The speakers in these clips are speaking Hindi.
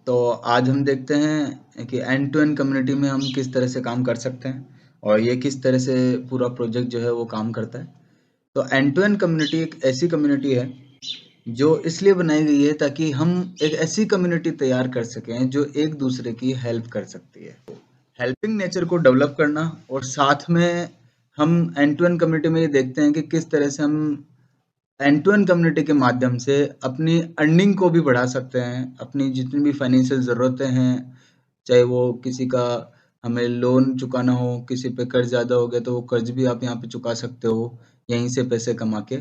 तो आज हम देखते हैं कि एंड टू एंड कम्युनिटी में हम किस तरह से काम कर सकते हैं और ये किस तरह से पूरा प्रोजेक्ट जो है वो काम करता है। तो एंड टू एंड कम्युनिटी एक ऐसी कम्युनिटी है जो इसलिए बनाई गई है ताकि हम एक ऐसी कम्युनिटी तैयार कर सकें जो एक दूसरे की हेल्प कर सकती है। हेल्पिंग नेचर को डेवलप करना और साथ में हम एंड टू एंड कम्युनिटी में ये देखते हैं कि किस तरह से हम एंड टू एंड कम्युनिटी के माध्यम से अपनी अर्निंग को भी बढ़ा सकते हैं, अपनी जितनी भी फाइनेंशियल ज़रूरतें हैं, चाहे वो किसी का हमें लोन चुकाना हो, किसी पे कर्ज ज़्यादा हो गया तो वो कर्ज भी आप यहाँ पे चुका सकते हो, यहीं से पैसे कमा के।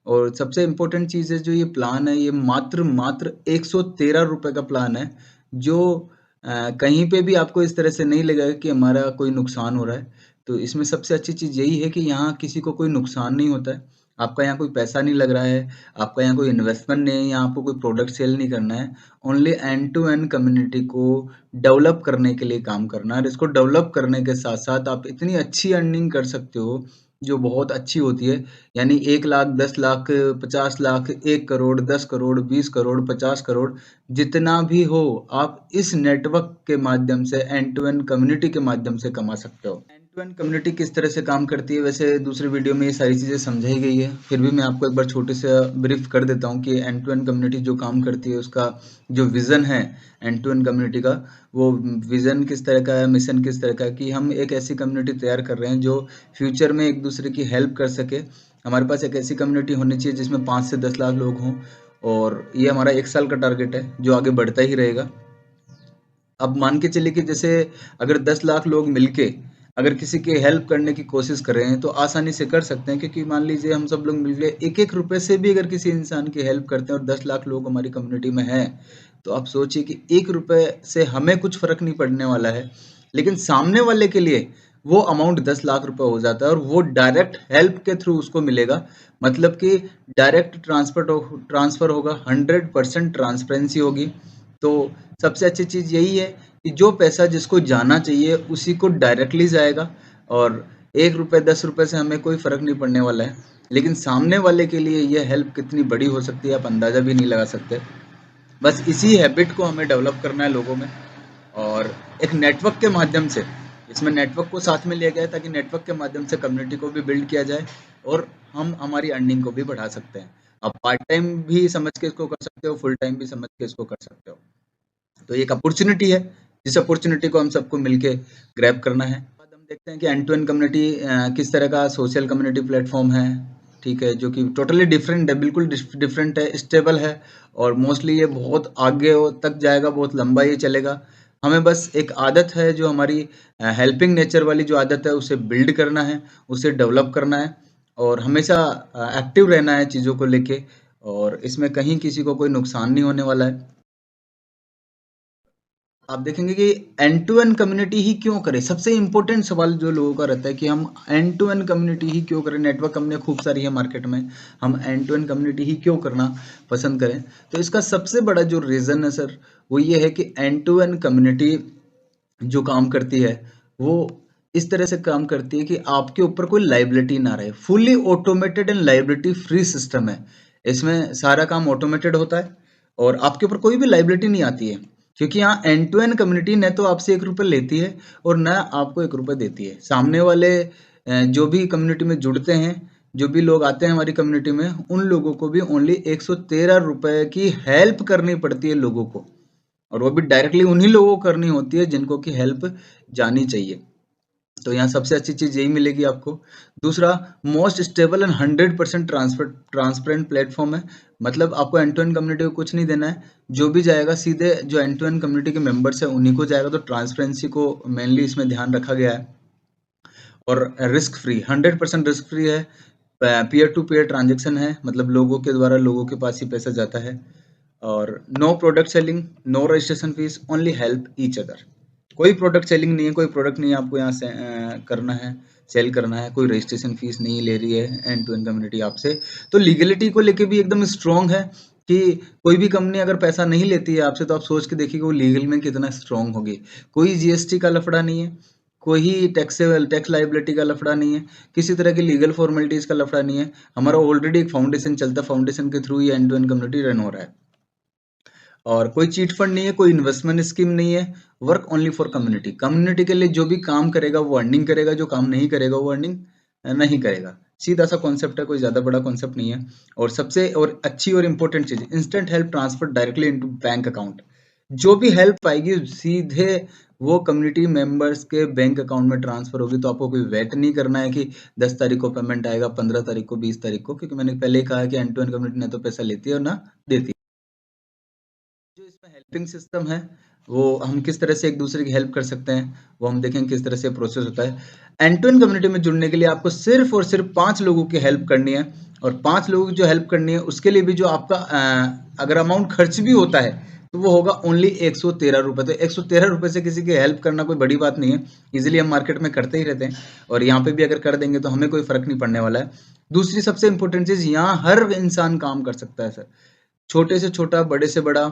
और सबसे इम्पोर्टेंट चीज़ है जो ये प्लान है, ये मात्र 113 रुपए का प्लान है, जो कहीं पे भी आपको इस तरह से नहीं लगेगा कि हमारा कोई नुकसान हो रहा है। तो इसमें सबसे अच्छी चीज़ यही है कि यहाँ किसी को कोई नुकसान नहीं होता है, आपका यहाँ कोई पैसा नहीं लग रहा है, आपका यहाँ कोई इन्वेस्टमेंट नहीं है, यहाँ आपको कोई प्रोडक्ट सेल नहीं करना है, only end to end community को डेवलप करने के लिए काम करना है। और इसको डेवलप करने के साथ-साथ आप इतनी अच्छी अर्निंग कर सकते हो, जो बहुत अच्छी होती है। यानी 1 लाख, 10 लाख, 50 लाख, 1 करोड़, 10 करोड़, 20 करोड़, 50 करोड़, जितना भी हो, आप इस नेटवर्क के माध्यम से एंड टू एंड कम्युनिटी के माध्यम से कमा सकते हो। एंड टू एंड कम्युनिटी किस तरह से काम करती है, वैसे दूसरे वीडियो में ये सारी चीज़ें समझाई गई है, फिर भी मैं आपको एक बार छोटे से ब्रीफ कर देता हूँ कि एंड टू एंड कम्युनिटी जो काम करती है उसका जो विज़न है एंड टू एंड कम्युनिटी का, वो विज़न किस तरह का है, मिशन किस तरह का है कि हम एक ऐसी कम्युनिटी तैयार कर रहे हैं जो फ्यूचर में एक दूसरे की हेल्प कर सके। हमारे पास एक ऐसी कम्युनिटी होनी चाहिए जिसमें 5 से 10 लाख लोग हों, और ये हमारा 1 साल का टारगेट है जो आगे बढ़ता ही रहेगा। अब मान के चलिए कि जैसे अगर 10 लाख लोग मिलके अगर किसी की हेल्प करने की कोशिश कर रहे हैं तो आसानी से कर सकते हैं, क्योंकि मान लीजिए हम सब लोग मिलके एक एक रुपए से भी अगर किसी इंसान की हेल्प करते हैं और 10 लाख लोग हमारी कम्युनिटी में हैं, तो आप सोचिए कि 1 रुपए से हमें कुछ फर्क नहीं पड़ने वाला है, लेकिन सामने वाले के लिए वो अमाउंट 10 लाख रुपए हो जाता है और वो डायरेक्ट हेल्प के थ्रू उसको मिलेगा। मतलब कि डायरेक्ट ट्रांसफर होगा, 100% ट्रांसपेरेंसी होगी। तो सबसे अच्छी चीज़ यही है कि जो पैसा जिसको जाना चाहिए उसी को डायरेक्टली जाएगा, और 1 रुपए 10 रुपए से हमें कोई फ़र्क नहीं पड़ने वाला है। लेकिन सामने वाले के लिए ये हेल्प कितनी बड़ी हो सकती है आप अंदाज़ा भी नहीं लगा सकते। बस इसी हैबिट को हमें डेवलप करना है लोगों में, और एक नेटवर्क के माध्यम से, इसमें नेटवर्क को साथ में लिया गया है ताकि नेटवर्क के माध्यम से कम्युनिटी को भी बिल्ड किया जाए और हम हमारी अर्निंग को भी बढ़ा सकते हैं। आप पार्ट टाइम भी समझ के इसको कर सकते हो, फुल टाइम भी समझ के इसको कर सकते हो। तो ये एक अपॉर्चुनिटी है, जिस अपॉर्चुनिटी को हम सबको मिलके ग्रैब करना है। बाद हम देखते हैं कि एंड टू एंड कम्युनिटी किस तरह का सोशल कम्युनिटी प्लेटफॉर्म है, ठीक है, जो कि टोटली डिफरेंट है, बिल्कुल डिफरेंट है, स्टेबल है, और मोस्टली ये बहुत आगे तक जाएगा, बहुत लंबा ये चलेगा। हमें बस एक आदत है जो हमारी हेल्पिंग नेचर वाली जो आदत है उसे बिल्ड करना है, उसे डेवलप करना है, और हमेशा एक्टिव रहना है चीज़ों को लेके, और इसमें कहीं किसी को कोई नुकसान नहीं होने वाला है। आप देखेंगे कि एंड टू एंड कम्युनिटी ही क्यों करें, सबसे इंपॉर्टेंट सवाल जो लोगों का रहता है कि हम एंड टू एंड कम्युनिटी ही क्यों करें। नेटवर्क हमने खूब सारी है मार्केट में, हम एंड टू एंड कम्युनिटी ही क्यों करना पसंद करें। तो इसका सबसे बड़ा जो रीज़न है सर, वो ये है कि एंड टू एंड कम्युनिटी जो काम करती है वो इस तरह से काम करती है कि आपके ऊपर कोई लाइबिलिटी ना रहे। Fully automated and liability free system है, इसमें सारा काम ऑटोमेटेड होता है और आपके ऊपर कोई भी लाइबिलिटी नहीं आती है, क्योंकि यहाँ एंड टू एंड कम्युनिटी न तो आपसे 1 रुपए लेती है और न आपको 1 रुपए देती है। सामने वाले जो भी कम्युनिटी में जुड़ते हैं, जो भी लोग आते हैं हमारी कम्युनिटी में, उन लोगों को भी ओनली 113 रुपए की हेल्प करनी पड़ती है लोगों को, और वो भी डायरेक्टली उन्हीं लोगों को करनी होती है जिनको की हेल्प जानी चाहिए। तो यहाँ सबसे अच्छी चीज़ यही मिलेगी आपको। दूसरा, most stable and 100% transparent platform है। मतलब आपको एंड टू एंड कम्युनिटी को कुछ नहीं देना है, जो भी जाएगा सीधे जो एंड टू एंड कम्युनिटी के मेंबर्स है उन्हीं को जाएगा। तो ट्रांसपेरेंसी को मेनली इसमें ध्यान रखा गया है, और रिस्क फ्री, 100% रिस्क फ्री है। पीयर टू पीयर ट्रांजेक्शन है, मतलब लोगों के द्वारा लोगों के पास ही पैसा जाता है। और no product selling, no registration fees, only help each other. कोई प्रोडक्ट सेलिंग नहीं है, कोई प्रोडक्ट नहीं है आपको यहाँ से करना है, सेल करना है, कोई रजिस्ट्रेशन फीस नहीं ले रही है एंड टू एंड कम्युनिटी आपसे। तो लीगलिटी को लेके भी एकदम स्ट्रॉन्ग है कि कोई भी कंपनी अगर पैसा नहीं लेती है आपसे तो आप सोच के देखिए वो लीगल में कितना स्ट्रॉन्ग होगी। कोई जीएसटी का लफड़ा नहीं है, कोई टैक्स लाइबिलिटी का लफड़ा नहीं है, किसी तरह की लीगल फॉर्मेलिटीज का लफड़ा नहीं है। हमारा ऑलरेडी एक फाउंडेशन चलता है, फाउंडेशन के थ्रू ये end to end community run हो रहा है। और कोई चीट फंड नहीं है, कोई इन्वेस्टमेंट स्कीम नहीं है। Work only for community. Community के लिए जो भी काम करेगा वो अर्निंग करेगा, जो काम नहीं करेगा वो अर्निंग नहीं करेगा। सीधा सा कॉन्सेप्ट है, कोई ज्यादा बड़ा कॉन्सेप्ट नहीं है। और सबसे और अच्छी और इम्पोर्टेंट चीज, instant help transfer directly into bank account. जो भी हेल्प आएगी सीधे वो कम्युनिटी मेंबर्स के बैंक अकाउंट में ट्रांसफर होगी। तो आपको कोई वेट नहीं करना है कि 10 तारीख को पेमेंट आएगा, 15 तारीख को, 20 तारीख को, क्योंकि मैंने पहले ही कहा कि एंड टू एंड कम्युनिटी ना तो पैसा लेती है और ना देती है। जो इसमें हेल्पिंग सिस्टम है वो हम किस तरह से एक दूसरे की हेल्प कर सकते हैं वो हम देखेंगे किस तरह से प्रोसेस होता है। एंड टू एंड कम्युनिटी में जुड़ने के लिए आपको सिर्फ और सिर्फ 5 लोगों की हेल्प करनी है। और 5 लोगों की जो हेल्प करनी है उसके लिए भी जो आपका अगर अमाउंट खर्च भी होता है तो वो होगा ओनली 113 रुपए। तो 113 रुपए से किसी की हेल्प करना कोई बड़ी बात नहीं है, इजिली हम मार्केट में करते ही रहते हैं और यहाँ पे भी अगर कर देंगे तो हमें कोई फर्क नहीं पड़ने वाला है। दूसरी सबसे इंपॉर्टेंट चीज, यहाँ हर इंसान काम कर सकता है सर, छोटे से छोटा, बड़े से बड़ा,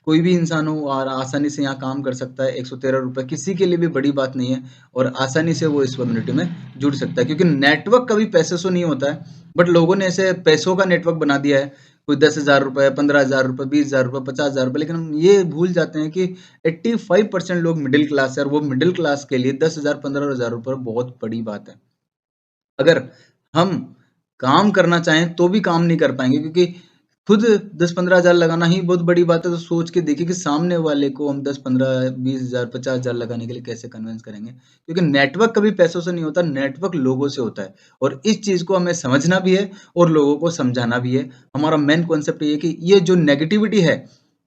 कोई भी इंसान हो और आसानी से यहाँ काम कर सकता है। 113 रुपए किसी के लिए भी बड़ी बात नहीं है और आसानी से वो इस कम्युनिटी में जुड़ सकता है, क्योंकि नेटवर्क कभी पैसे से नहीं होता है, बट लोगों ने ऐसे पैसों का नेटवर्क बना दिया है। कोई 10,000 रुपए, 15,000 रुपए, 20,000 रुपए, 50,000 रुपए, लेकिन हम ये भूल जाते हैं कि 85% लोग मिडिल क्लास है और वो मिडिल क्लास के लिए 10,000, 15,000 रुपए बहुत बड़ी बात है। अगर हम काम करना चाहें तो भी काम नहीं कर पाएंगे, क्योंकि खुद 10-15 हजार लगाना ही बहुत बड़ी बात है। तो सोच के देखिए कि सामने वाले को हम 10-15-20 हजार 50,000 लगाने के लिए कैसे कन्विंस करेंगे, क्योंकि नेटवर्क कभी पैसों से नहीं होता, नेटवर्क लोगों से होता है। और इस चीज को हमें समझना भी है और लोगों को समझाना भी है। हमारा मेन कॉन्सेप्ट ये है कि ये जो नेगेटिविटी है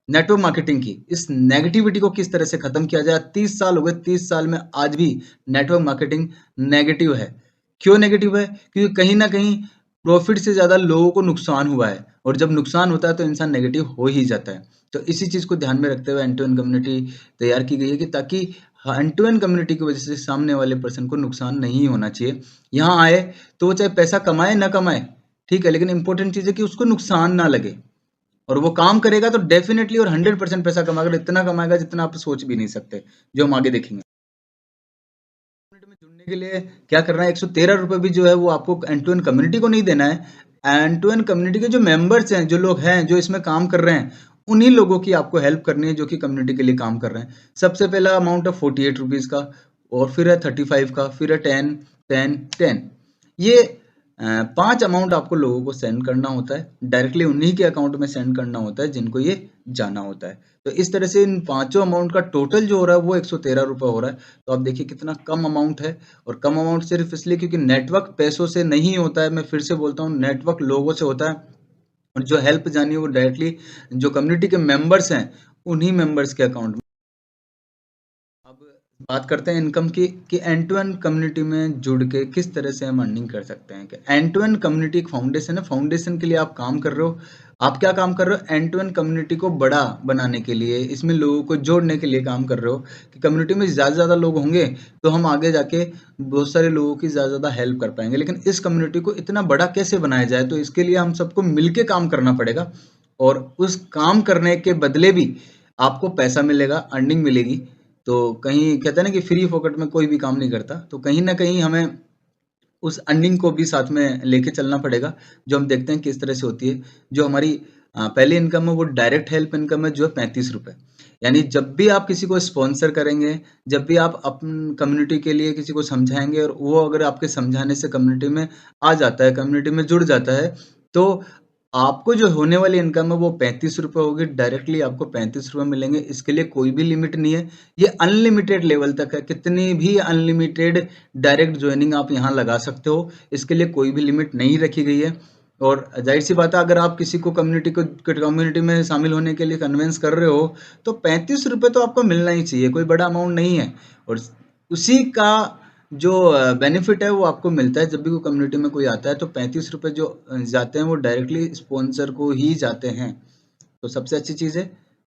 नेटवर्क मार्केटिंग की, इस नेगेटिविटी को किस तरह से खत्म किया जाए। 30 साल हो गए, 30 साल में आज भी नेटवर्क मार्केटिंग नेगेटिव है। क्यों नेगेटिव है? क्योंकि कहीं ना कहीं प्रॉफिट से ज्यादा लोगों को नुकसान हुआ है, और जब नुकसान होता है तो इंसान नेगेटिव हो ही जाता है। तो इसी चीज को ध्यान में रखते हुए एंड टू एंड कम्युनिटी तैयार की गई है कि ताकि एंड टू एंड कम्युनिटी की वजह से सामने वाले पर्सन को नुकसान नहीं होना चाहिए। यहाँ आए तो वो चाहे पैसा कमाए ना कमाए, ठीक है, लेकिन इंपॉर्टेंट चीज है कि उसको नुकसान ना लगे और वो काम करेगा तो डेफिनेटली और 100% पैसा कमाएगा, इतना कमाएगा जितना आप सोच भी नहीं सकते, जो हम आगे देखेंगे। में जुड़ने के लिए क्या करना है, 113 रुपए भी जो है वो आपको एंड टू एंड कम्युनिटी को नहीं देना है। एंड टू एंड कम्युनिटी के जो मेंबर्स हैं, जो लोग हैं जो इसमें काम कर रहे हैं, उन्हीं लोगों की आपको हेल्प करनी है जो कि कम्युनिटी के लिए काम कर रहे हैं। सबसे पहला अमाउंट है 48 रुपीज का, और फिर है 35 का, फिर है 10 10 10। ये 5 अमाउंट आपको लोगों को सेंड करना होता है, डायरेक्टली उन्हीं के अकाउंट में सेंड करना होता है जिनको ये जाना होता है। तो इस तरह से इन पांचों अमाउंट का टोटल जो हो रहा है वो 113 रुपए हो रहा है। तो आप देखिए कितना कम अमाउंट है, और कम अमाउंट सिर्फ इसलिए क्योंकि नेटवर्क पैसों से नहीं होता है। मैं फिर से बोलता हूँ, नेटवर्क लोगों से होता है, और जो हेल्प जानी है वो डायरेक्टली जो कम्युनिटी के मेंबर्स हैं उन्हीं मेंबर्स के अकाउंट में। अब बात करते हैं इनकम की, कि एंड टू एंड कम्युनिटी में जुड़ के किस तरह से हम अर्निंग कर सकते हैं। कि एंड टू एंड कम्युनिटी एक फाउंडेशन है, फाउंडेशन के लिए आप काम कर रहे हो। आप क्या काम कर रहे हो? एंड टू एंड कम्युनिटी को बड़ा बनाने के लिए, इसमें लोगों को जोड़ने के लिए काम कर रहे हो। कि कम्युनिटी में ज़्यादा से ज़्यादा लोग होंगे तो हम आगे जाके बहुत सारे लोगों की ज़्यादा ज़्यादा हेल्प कर पाएंगे। लेकिन इस कम्युनिटी को इतना बड़ा कैसे बनाया जाए, तो इसके लिए हम सबको मिलके काम करना पड़ेगा, और उस काम करने के बदले भी आपको पैसा मिलेगा, अर्निंग मिलेगी। तो कहीं कहते हैं ना कि फ्री फोकट में कोई भी काम नहीं करता, तो कहीं ना कहीं हमें उस अर्निंग को भी साथ में लेके चलना पड़ेगा, जो हम देखते हैं किस तरह से होती है। जो हमारी पहली इनकम है वो डायरेक्ट हेल्प इनकम है, जो है 35 रुपए। यानी जब भी आप किसी को स्पॉन्सर करेंगे, जब भी आप अपन कम्युनिटी के लिए किसी को समझाएंगे और वो अगर आपके समझाने से कम्युनिटी में आ जाता है, कम्युनिटी में जुड़ जाता है, तो आपको जो होने वाली इनकम है वो 35 रुपए होगी। डायरेक्टली आपको 35 रुपए मिलेंगे। इसके लिए कोई भी लिमिट नहीं है, ये अनलिमिटेड लेवल तक है। कितनी भी अनलिमिटेड डायरेक्ट ज्वाइनिंग आप यहाँ लगा सकते हो, इसके लिए कोई भी लिमिट नहीं रखी गई है। और जाहिर सी बात है, अगर आप किसी को कम्युनिटी में शामिल होने के लिए कन्विंस कर रहे हो तो 35 रुपए तो आपको मिलना ही चाहिए, कोई बड़ा अमाउंट नहीं है। और उसी का जो बेनिफिट है वो आपको मिलता है जब भी कोई कम्युनिटी में कोई आता है, तो 35 रुपए जो जाते हैं वो डायरेक्टली स्पॉन्सर को ही जाते हैं। तो सबसे अच्छी चीज़ है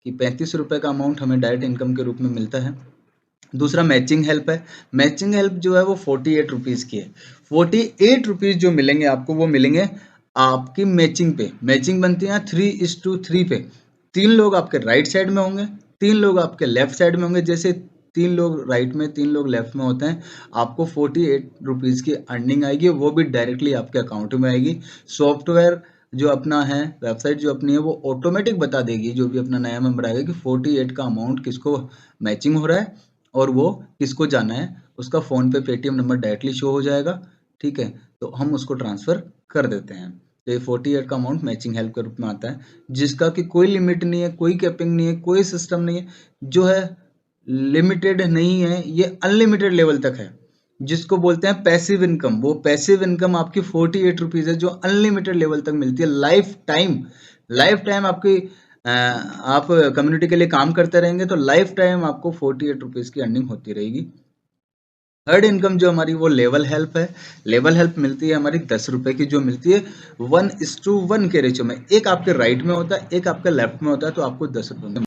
कि 35 रुपए का अमाउंट हमें डायरेक्ट इनकम के रूप में मिलता है। दूसरा मैचिंग हेल्प है। मैचिंग हेल्प जो है वो 48 रुपीज़ की है। 48 रुपीज़ जो मिलेंगे आपको, वो मिलेंगे आपकी मैचिंग पे। मैचिंग बनती है 3:3 पे। 3 लोग आपके राइट साइड में होंगे, 3 लोग आपके लेफ्ट साइड में होंगे। जैसे 3 लोग राइट में, 3 लोग लेफ्ट में होते हैं, आपको 48 रुपीज़ की अर्निंग आएगी, वो भी डायरेक्टली आपके अकाउंट में आएगी। सॉफ्टवेयर जो अपना है वेबसाइट जो अपनी है वो ऑटोमेटिक बता देगी, जो भी अपना नया मेंबर आएगा, कि 48 का अमाउंट किसको मैचिंग हो रहा है और वो किसको जाना है। उसका फ़ोन पे पेटीएम नंबर डायरेक्टली शो हो जाएगा, ठीक है, तो हम उसको ट्रांसफ़र कर देते हैं। तो ये 48 का अमाउंट मैचिंग हेल्प के रूप में आता है, जिसका कि कोई लिमिट नहीं है, कोई कैपिंग नहीं है, कोई सिस्टम नहीं है, जो है लिमिटेड नहीं है, ये अनलिमिटेड लेवल तक है, जिसको बोलते हैं पैसिव इनकम। वो पैसिव इनकम आपकी 48 रुपीज़ है, जो अनलिमिटेड लेवल तक मिलती है, लाइफ टाइम। लाइफ टाइम आपकी आप कम्युनिटी के लिए काम करते रहेंगे तो लाइफ टाइम आपको 48 रुपीज़ की अर्निंग होती रहेगी। थर्ड इनकम जो हमारी वो लेवल हेल्प है। लेवल हेल्प मिलती है हमारी 10 रुपए की, जो मिलती है 1:1 के रेशियो में। एक आपके राइट में होता है, एक आपके लेफ्ट में होता है, तो आपको 10 रुपए में।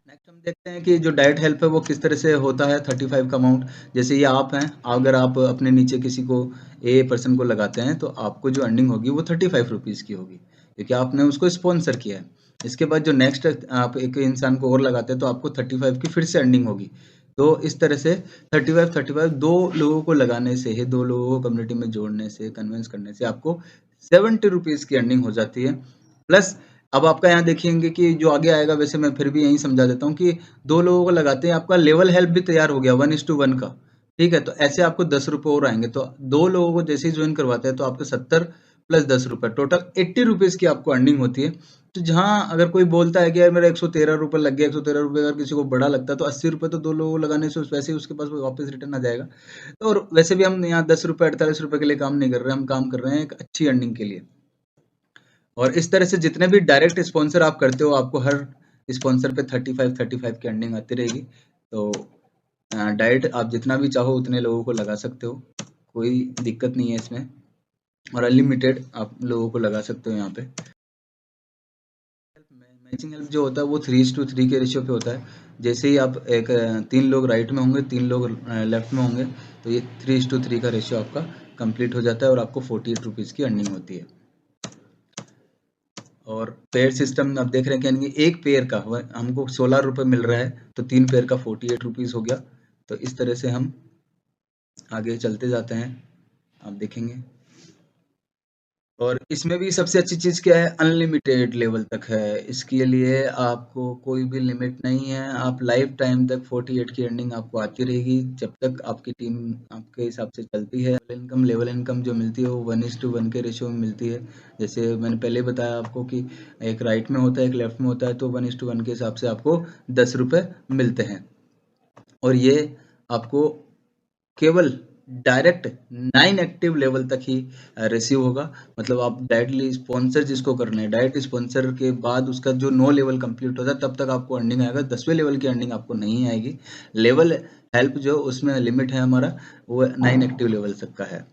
नेक्स्ट हम देखते हैं कि जो डायरेक्ट हेल्प है वो किस तरह से होता है। 35 का अमाउंट, जैसे ये आप हैं, अगर आप अपने नीचे किसी को ए पर्सन को लगाते हैं तो आपको जो अर्निंग होगी वो 35 रुपीज़ की होगी, क्योंकि आपने उसको स्पॉन्सर किया है। इसके बाद जो नेक्स्ट आप एक इंसान को और लगाते हैं तो आपको 35 की फिर से अर्निंग होगी। तो इस तरह से 35 दो लोगों को लगाने से ही, दो लोगों को कम्युनिटी में जोड़ने से, कन्विंस करने से आपको 70 रुपीज़ की अर्निंग हो जाती है। प्लस अब आपका यहाँ देखेंगे कि जो आगे आएगा, वैसे मैं फिर भी यही समझा देता हूँ कि दो लोगों को लगाते हैं, आपका लेवल हेल्प भी तैयार हो गया 1:1 का, ठीक है। तो ऐसे आपको 10 रुपये और आएंगे, तो दो लोगों को जैसे ही ज्वाइन करवाते हैं तो आपको 70 प्लस 10 रुपये, टोटल 80 रुपीज़ की आपको अर्निंग होती है। तो जहाँ अगर कोई बोलता है कि यार मेरा 113 रुपये लग गया, 113 रुपये अगर किसी को बड़ा लगता है तो 80 रुपये तो दो लोगों को लगाने से वैसे ही उसके पास वापस रिटर्न आ जाएगा। तो और वैसे भी हम यहाँ 10 रुपये 48 रुपये के लिए काम नहीं कर रहे हैं, हम काम कर रहे हैं एक अच्छी अर्निंग के लिए। और इस तरह से जितने भी डायरेक्ट स्पॉन्सर आप करते हो, आपको हर स्पॉन्सर पे 35 की अर्निंग आती रहेगी। तो डायरेक्ट आप जितना भी चाहो उतने लोगों को लगा सकते हो, कोई दिक्कत नहीं है इसमें, और अनलिमिटेड आप लोगों को लगा सकते हो यहाँ पे। मैचिंग हेल्प जो होता है वो 3:3 के रेशियो पे होता है। जैसे ही आप एक 3 लोग राइट में होंगे, 3 लोग लेफ्ट में होंगे, तो ये 3:3 का रेशियो आपका कंप्लीट हो जाता है और आपको 48 रुपीज़ की अर्निंग होती है। और पेयर सिस्टम आप देख रहे हैं कि एक पेयर का हमको 16 रुपये मिल रहा है, तो 3 पेयर का 48 रुपीज़ हो गया। तो इस तरह से हम आगे चलते जाते हैं, आप देखेंगे। और इसमें भी सबसे अच्छी चीज़ क्या है, अनलिमिटेड लेवल तक है। इसके लिए आपको कोई भी लिमिट नहीं है, आप लाइफ टाइम तक 48 की अर्निंग आपको आती रहेगी, जब तक आपकी टीम आपके हिसाब से चलती है। लेवल इनकम जो मिलती है वो 1:1 के रेशियो में मिलती है। जैसे मैंने पहले ही बताया आपको कि एक राइट में होता है, एक लेफ्ट में होता है, तो 1:1 के हिसाब से आपको 10 रुपये मिलते हैं। और ये आपको केवल डायरेक्ट 9 एक्टिव लेवल तक ही रिसीव होगा। मतलब आप डायरेक्टली स्पॉन्सर जिसको करना है, डायरेक्ट स्पॉन्सर के बाद उसका जो 9 लेवल कंप्लीट होता है तब तक आपको अर्निंग आएगा। 10वें लेवल की अर्निंग आपको नहीं आएगी। लेवल हेल्प जो उसमें लिमिट है हमारा, वो 9 एक्टिव लेवल तक का है।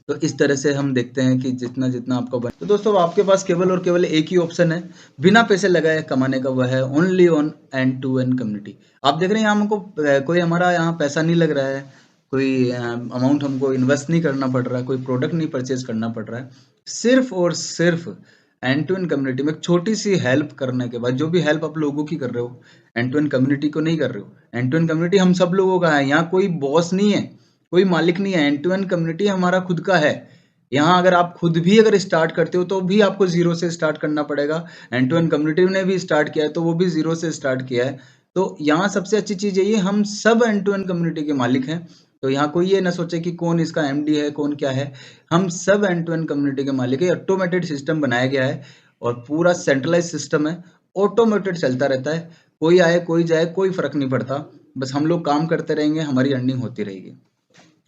तो इस तरह से हम देखते हैं कि जितना जितना आपका बन, तो दोस्तों आपके पास केवल और केवल एक ही ऑप्शन है बिना पैसे लगाए कमाने का, वह है only on end to end community. आप देख रहे हैं यहाँ हमको कोई हमारा यहाँ पैसा नहीं लग रहा है, कोई अमाउंट हमको इन्वेस्ट नहीं करना पड़ रहा है, कोई प्रोडक्ट नहीं परचेज करना पड़ रहा है। सिर्फ और सिर्फ एंड टू एंड कम्युनिटी में छोटी सी हेल्प करने के बाद, जो भी हेल्प आप लोगों की कर रहे हो, एंड टू एंड कम्युनिटी को नहीं कर रहे हो। एंड टू एंड कम्युनिटी हम सब लोगों का है, यहाँ कोई बॉस नहीं है, कोई मालिक नहीं है। एंड टू एंड कम्युनिटी हमारा खुद का है। यहाँ अगर आप खुद भी अगर स्टार्ट करते हो तो भी आपको जीरो से स्टार्ट करना पड़ेगा। एंड टू एंड कम्युनिटी ने भी स्टार्ट किया है तो वो भी जीरो से स्टार्ट किया है। तो यहाँ सबसे अच्छी चीज़ यही है, हम सब एंड टू एंड कम्युनिटी के मालिक हैं। तो यहाँ कोई ये ना सोचे कि कौन इसका एमडी है, कौन क्या है। हम सब एंड टू एंड कम्युनिटी के मालिक है। ऑटोमेटेड सिस्टम बनाया गया है और पूरा सेंट्रलाइज सिस्टम है, ऑटोमेटेड चलता रहता है। कोई आए कोई जाए कोई फर्क नहीं पड़ता, बस हम लोग काम करते रहेंगे, हमारी अर्निंग होती रहेगी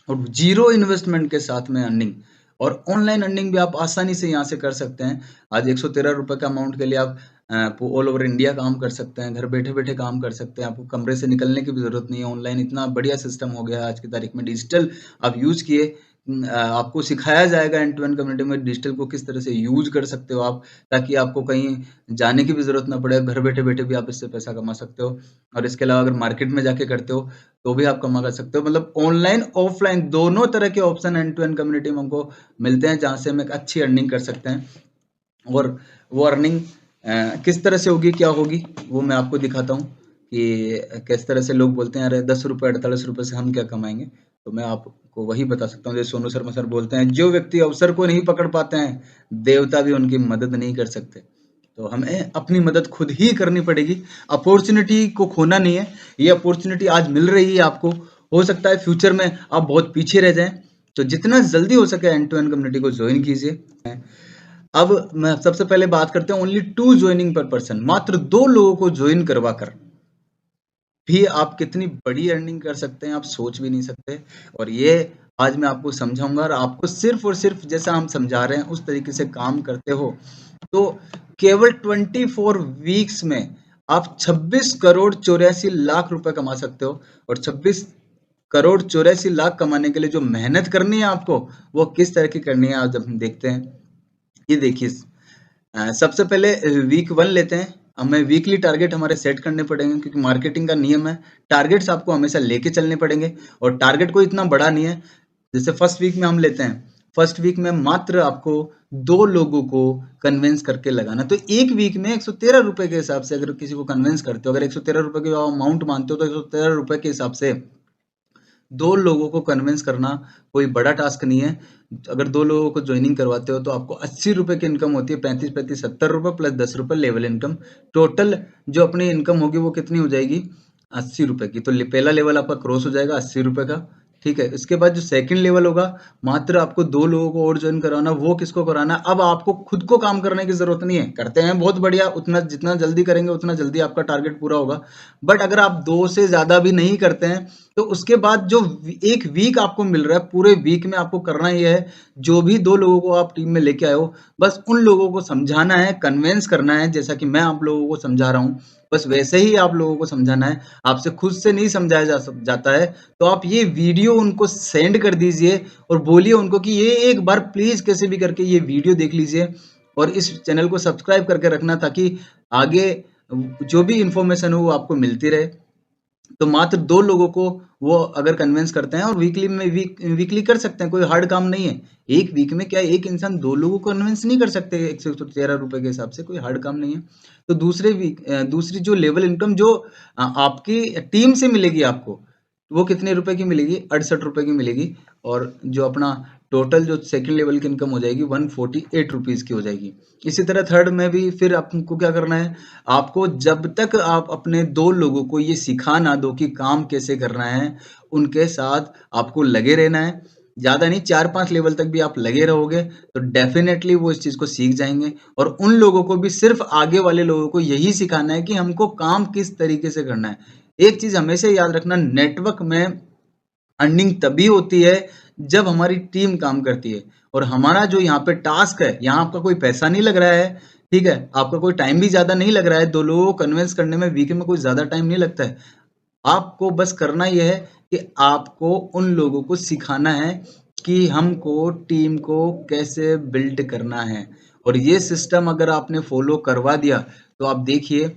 और जीरो इन्वेस्टमेंट के साथ में अर्निंग। और ऑनलाइन अर्निंग भी आप आसानी से यहाँ से कर सकते हैं। आज 113 रुपये का अमाउंट के लिए आप ऑल ओवर इंडिया काम कर सकते हैं, घर बैठे बैठे काम कर सकते हैं। आपको कमरे से निकलने की भी ज़रूरत नहीं है। ऑनलाइन इतना बढ़िया सिस्टम हो गया है आज की तारीख में। डिजिटल आप यूज़ किए, आपको सिखाया जाएगा एंड टू एंड कम्युनिटी में डिजिटल को किस तरह से यूज कर सकते हो आप, ताकि आपको कहीं जाने की भी ज़रूरत ना पड़े। घर बैठे बैठे भी आप इससे पैसा कमा सकते हो। और इसके अलावा अगर मार्केट में जाके करते हो तो भी आप कमा कर सकते हो। मतलब ऑनलाइन ऑफलाइन दोनों तरह के option end to end community में हमको मिलते हैं, जहाँ से हम एक अच्छी अर्निंग कर सकते हैं। और वो अर्निंग किस तरह से होगी, क्या होगी, वो मैं आपको दिखाता हूँ कि किस तरह से लोग बोलते हैं अरे 10 रुपये 48 रुपये से हम क्या कमाएंगे। तो मैं आपको वही बता सकता हूँ, जैसे सोनू शर्मा सर बोलते हैं, जो व्यक्ति अवसर को नहीं पकड़ पाते हैं, देवता भी उनकी मदद नहीं कर सकते। तो हमें अपनी मदद खुद ही करनी पड़ेगी। अपॉर्चुनिटी को खोना नहीं है। ये अपॉर्चुनिटी आज मिल रही है आपको, हो सकता है फ्यूचर में आप बहुत पीछे रह जाएं। तो जितना जल्दी हो सके एंड टू एंड कम्युनिटी को ज्वाइन कीजिए। अब मैं सबसे पहले बात करते हैं ओनली 2 ज्वाइनिंग पर पर्सन, मात्र 2 लोगों को ज्वाइन करवा कर भी आप कितनी बड़ी अर्निंग कर सकते हैं, आप सोच भी नहीं सकते। और ये आज मैं आपको समझाऊंगा, और आपको सिर्फ और सिर्फ जैसा हम समझा रहे हैं उस तरीके से काम करते हो तो केवल 24 वीक्स में आप 26 करोड़ 84 लाख रुपए कमा सकते हो। और 26 करोड़ 84 लाख कमाने के लिए जो मेहनत करनी है आपको, वो किस तरह की करनी है आज हम देखते हैं। ये देखिए, सबसे पहले वीक 1 लेते हैं। हमें वीकली टारगेट हमारे सेट करने पड़ेंगे, क्योंकि मार्केटिंग का नियम है, टारगेट्स आपको हमेशा लेके चलने पड़ेंगे। और टारगेट को इतना बड़ा नहीं है। जैसे फर्स्ट वीक में हम लेते हैं, फर्स्ट वीक में मात्र आपको 2 लोगों को कन्विंस करके लगाना। तो एक वीक में 113 रुपए के हिसाब से अगर किसी को कन्विंस करते हो, अगर 113 रुपए के अमाउंट मानते हो, तो 113 रुपए के हिसाब से 2 लोगों को कन्विंस करना कोई बड़ा टास्क नहीं है। अगर 2 लोगों को ज्वाइनिंग करवाते हो तो आपको 80 रुपए की इनकम होती है, 35 70 रुपए प्लस 10 रुपए लेवल इनकम। टोटल जो अपनी इनकम होगी वो कितनी हो जाएगी, 80 रुपए की। तो पहला लेवल आपका क्रॉस हो जाएगा 80 रुपए का, ठीक है। इसके बाद जो सेकंड लेवल होगा, मात्र आपको 2 लोगों को और ज्वाइन कराना। वो किसको कराना, अब आपको खुद को काम करने की जरूरत नहीं है। करते हैं बहुत बढ़िया, उतना जितना जल्दी करेंगे उतना जल्दी आपका टारगेट पूरा होगा। बट अगर आप 2 से ज्यादा भी नहीं करते हैं, तो उसके बाद जो एक वीक आपको मिल रहा है, पूरे वीक में आपको करना ये है, जो भी 2 लोगों को आप टीम में लेके आए हो, बस उन लोगों को समझाना है, कन्विंस करना है। जैसा कि मैं आप लोगों को समझा रहा हूँ, बस वैसे ही आप लोगों को समझाना है। आपसे खुद से नहीं समझाया जाता है। तो आप ये वीडियो उनको सेंड कर दीजिए और बोलिए उनको कि ये एक बार प्लीज कैसे भी करके ये वीडियो देख लीजिए, और इस चैनल को सब्सक्राइब करके रखना, ताकि आगे जो भी इंफॉर्मेशन हो वो आपको मिलती रहे। तो मात्र 2 लोगों को वो अगर कन्विंस करते हैं, और वीकली में वीकली कर सकते हैं, कोई हार्ड काम नहीं है। एक वीक में क्या एक इंसान 2 लोगों को कन्विंस नहीं कर सकते 113 रुपए के हिसाब से, कोई हार्ड काम नहीं है। तो दूसरी जो लेवल इनकम जो आपकी टीम से मिलेगी आपको, वो कितने रुपए की मिलेगी, 68 रुपए की मिलेगी। और जो अपना टोटल जो सेकंड लेवल की इनकम हो जाएगी 148 रुपीज की हो जाएगी। इसी तरह थर्ड में भी फिर आपको क्या करना है, आपको जब तक आप अपने 2 लोगों को ये सिखा ना दो कि काम कैसे करना है, उनके साथ आपको लगे रहना है। ज्यादा नहीं, 4-5 लेवल तक भी आप लगे रहोगे तो डेफिनेटली वो इस चीज को सीख जाएंगे। और उन लोगों को भी, सिर्फ आगे वाले लोगों को यही सिखाना है कि हमको काम किस तरीके से करना है। एक चीज हमेशा याद रखना, नेटवर्क में अर्निंग तभी होती है जब हमारी टीम काम करती है। और हमारा जो यहाँ पे टास्क है, यहाँ आपका कोई पैसा नहीं लग रहा है, ठीक है, आपका कोई टाइम भी ज्यादा नहीं लग रहा है। 2 लोगों को कन्विंस करने में वीक में कोई ज्यादा टाइम नहीं लगता है। आपको बस करना यह है कि आपको उन लोगों को सिखाना है कि हमको टीम को कैसे बिल्ड करना है। और ये सिस्टम अगर आपने फॉलो करवा दिया, तो आप देखिए,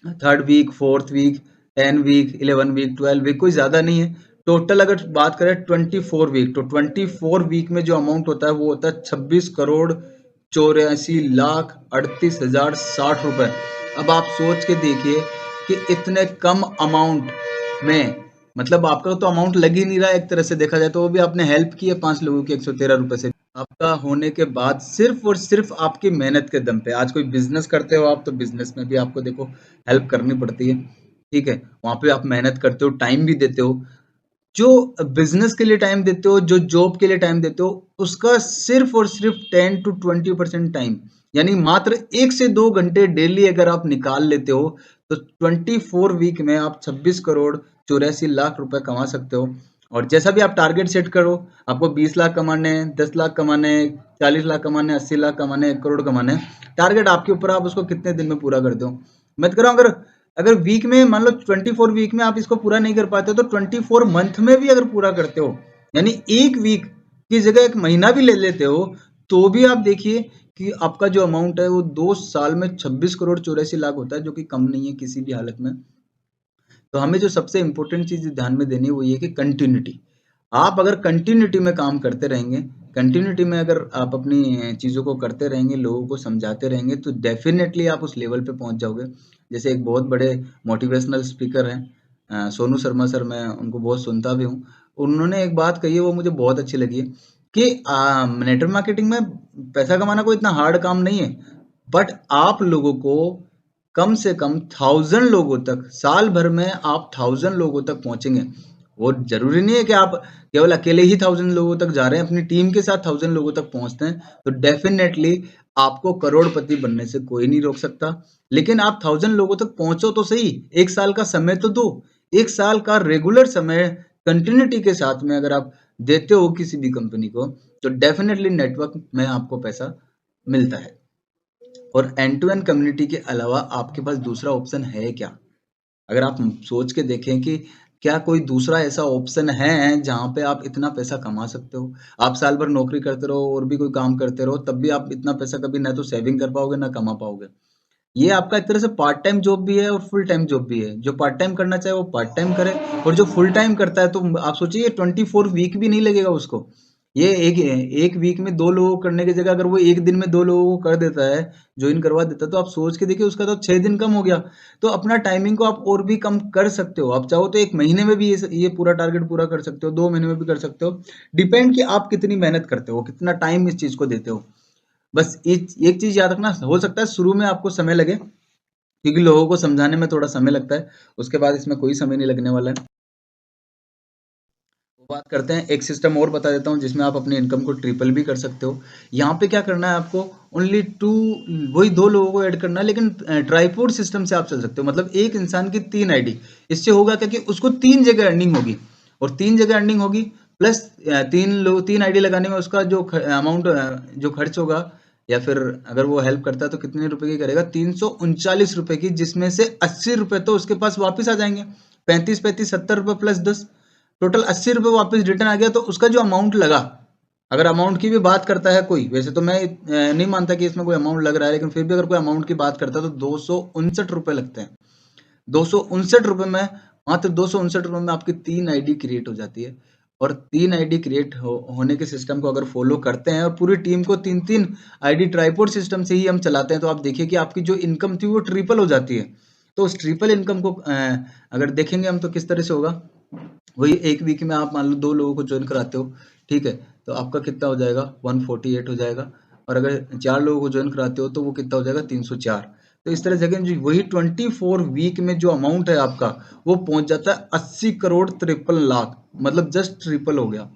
third week, fourth week, 10 week, 11 week, 12 week, कोई ज्यादा नहीं है। टोटल अगर बात करें 24 वीक, तो 24 वीक में जो अमाउंट होता है वो होता है 26 करोड़ 84 लाख 38,060 रुपए। अब आप सोच के देखिए कि इतने कम अमाउंट में, मतलब आपका तो अमाउंट लग ही नहीं रहा है एक तरह से देखा जाए, तो वो भी आपने हेल्प की है 5 लोगों की 113 रुपए से। आपका होने के बाद सिर्फ और सिर्फ आपकी मेहनत के दम पे, आज कोई बिजनेस करते हो आप, तो बिजनेस में भी आपको देखो हेल्प करनी पड़ती है, ठीक है। वहां पे आप मेहनत करते हो, टाइम भी देते हो। जो बिजनेस के लिए टाइम देते हो, जो जॉब के लिए टाइम देते हो, उसका सिर्फ और सिर्फ 10 to 20% टाइम, यानी मात्र 1 से 2 घंटे डेली अगर आप निकाल लेते हो, तो 24 वीक में आप 26 करोड़ 84 लाख रुपए कमा सकते हो। और जैसा भी आप टारगेट सेट करो, आपको 20 लाख कमाने हैं, 10 लाख कमाने हैं, 40 लाख कमाने हैं, 80 लाख कमाने हैं, 1 करोड़ कमाने हैं, टारगेट आपके ऊपर, आप उसको कितने दिन में पूरा करते हो। मैं तो कह रहा हूं, अगर अगर वीक में मान लो 24 वीक में आप इसको पूरा नहीं कर पाते हो, तो 24 मंथ में भी अगर पूरा करते हो, यानी एक वीक की जगह 1 महीना भी ले लेते हो, तो भी आप देखिए कि आपका जो अमाउंट है वो 2 साल में 26 करोड़ 84 लाख होता है, जो कि कम नहीं है किसी भी हालत में। तो हमें जो सबसे इंपॉर्टेंट चीज ध्यान में देनी है वो ये कि कंटिन्यूटी। आप अगर कंटिन्यूटी में काम करते रहेंगे, कंटिन्यूटी में अगर आप अपनी चीजों को करते रहेंगे, लोगों को समझाते रहेंगे, तो डेफिनेटली आप उस लेवल पे पहुंच जाओगे। जैसे एक बहुत बड़े मोटिवेशनल स्पीकर हैं, सोनू शर्मा सर, मैं उनको बहुत सुनता भी हूँ। उन्होंने एक बात कही है, वो मुझे बहुत अच्छी लगी है कि नेटवर्क मार्केटिंग में पैसा कमाना कोई इतना हार्ड काम नहीं है, बट आप लोगों को कम से कम 1000 लोगों तक, साल भर में आप 1000 लोगों तक पहुंचेंगे। वो जरूरी नहीं है कि आप केवल अकेले ही 1000 लोगों तक जा रहे हैं, अपनी टीम के साथ 1000 लोगों तक पहुंचते हैं तो डेफिनेटली आपको करोड़पति बनने से कोई नहीं रोक सकता। लेकिन आप 1000 लोगों तक पहुंचो तो सही, एक साल का समय तो दो। एक साल का रेगुलर समय कंटिन्यूटी के साथ में अगर आप देते हो किसी भी कंपनी को, तो डेफिनेटली नेटवर्क में आपको पैसा मिलता है। और एंड टू एंड कम्युनिटी के अलावा आपके पास दूसरा ऑप्शन है क्या? अगर आप सोच के देखें कि क्या कोई दूसरा ऐसा ऑप्शन है जहां पे आप इतना पैसा कमा सकते हो? आप साल भर नौकरी करते रहो और भी कोई काम करते रहो, तब भी आप इतना पैसा कभी ना तो सेविंग कर पाओगे ना कमा पाओगे। ये आपका एक तरह से पार्ट टाइम जॉब भी है और फुल टाइम जॉब भी है। जो पार्ट टाइम करना चाहे वो पार्ट टाइम करे, और जो फुल टाइम करता है तो आप सोचिए 24 वीक भी नहीं लगेगा उसको। ये एक वीक में 2 लोगों को करने की जगह अगर वो एक दिन में 2 लोगों को कर देता है, ज्वाइन करवा देता है, तो आप सोच के देखिए उसका तो 6 दिन कम हो गया। तो अपना टाइमिंग को आप और भी कम कर सकते हो। आप चाहो तो 1 महीने में भी ये पूरा टारगेट पूरा कर सकते हो, 2 महीने में भी कर सकते हो। डिपेंड कि आप कितनी मेहनत करते हो, कितना टाइम इस चीज को देते हो। बस एक चीज याद रखना, हो सकता है शुरू में आपको समय लगे क्योंकि लोगों को समझाने में थोड़ा समय लगता है, उसके बाद इसमें कोई समय नहीं लगने वाला है। बात करते हैं, एक सिस्टम और बता देता हूँ जिसमें आप अपनी इनकम को ट्रिपल भी कर सकते हो। यहाँ पे क्या करना है आपको, ओनली टू, वही 2 लोगों को ऐड करना है, लेकिन ट्राइपोड सिस्टम से आप चल सकते हो। मतलब एक इंसान की 3 आईडी। इससे होगा क्या कि उसको 3 जगह अर्निंग होगी, और 3 जगह अर्निंग होगी प्लस 3 आईडी लगाने में उसका जो अमाउंट जो खर्च होगा, या फिर अगर वो हेल्प करता है तो कितने रुपए की करेगा, 339 रुपए की, जिसमें से 80 रुपए तो उसके पास वापस आ जाएंगे। 35 70 रुपए प्लस 10, टोटल 80 रुपए वापस रिटर्न आ गया। तो उसका जो अमाउंट लगा, अगर अमाउंट की भी बात करता है कोई, वैसे तो मैं नहीं मानता कि इसमें कोई अमाउंट लग रहा है, लेकिन फिर भी अगर कोई अमाउंट की बात करता है तो 259 रुपए लगते हैं। 259 रुपए में, मात्र 259 रुपए में आपकी 3 आईडी क्रिएट हो जाती है। और 3 आईडी क्रिएट होने के सिस्टम को अगर फॉलो करते हैं और पूरी टीम को 3 आईडी ट्राइपोड सिस्टम से ही हम चलाते हैं, तो आप देखिए कि आपकी जो इनकम थी वो ट्रिपल हो जाती है। तो उस ट्रिपल इनकम को अगर देखेंगे हम तो किस तरह से होगा, वही एक वीक में आप मान लो 2 लोगों को ज्वाइन कराते हो, ठीक है, तो आपका कितना हो जाएगा, 148 हो जाएगा। और अगर 4 लोगों को ज्वाइन कराते हो तो वो कितना हो जाएगा, 304। तो इस तरह से अगर जो वही 24 वीक में जो अमाउंट है आपका, वो पहुंच जाता है 80 करोड़ 53 लाख, मतलब जस्ट ट्रिपल हो गया।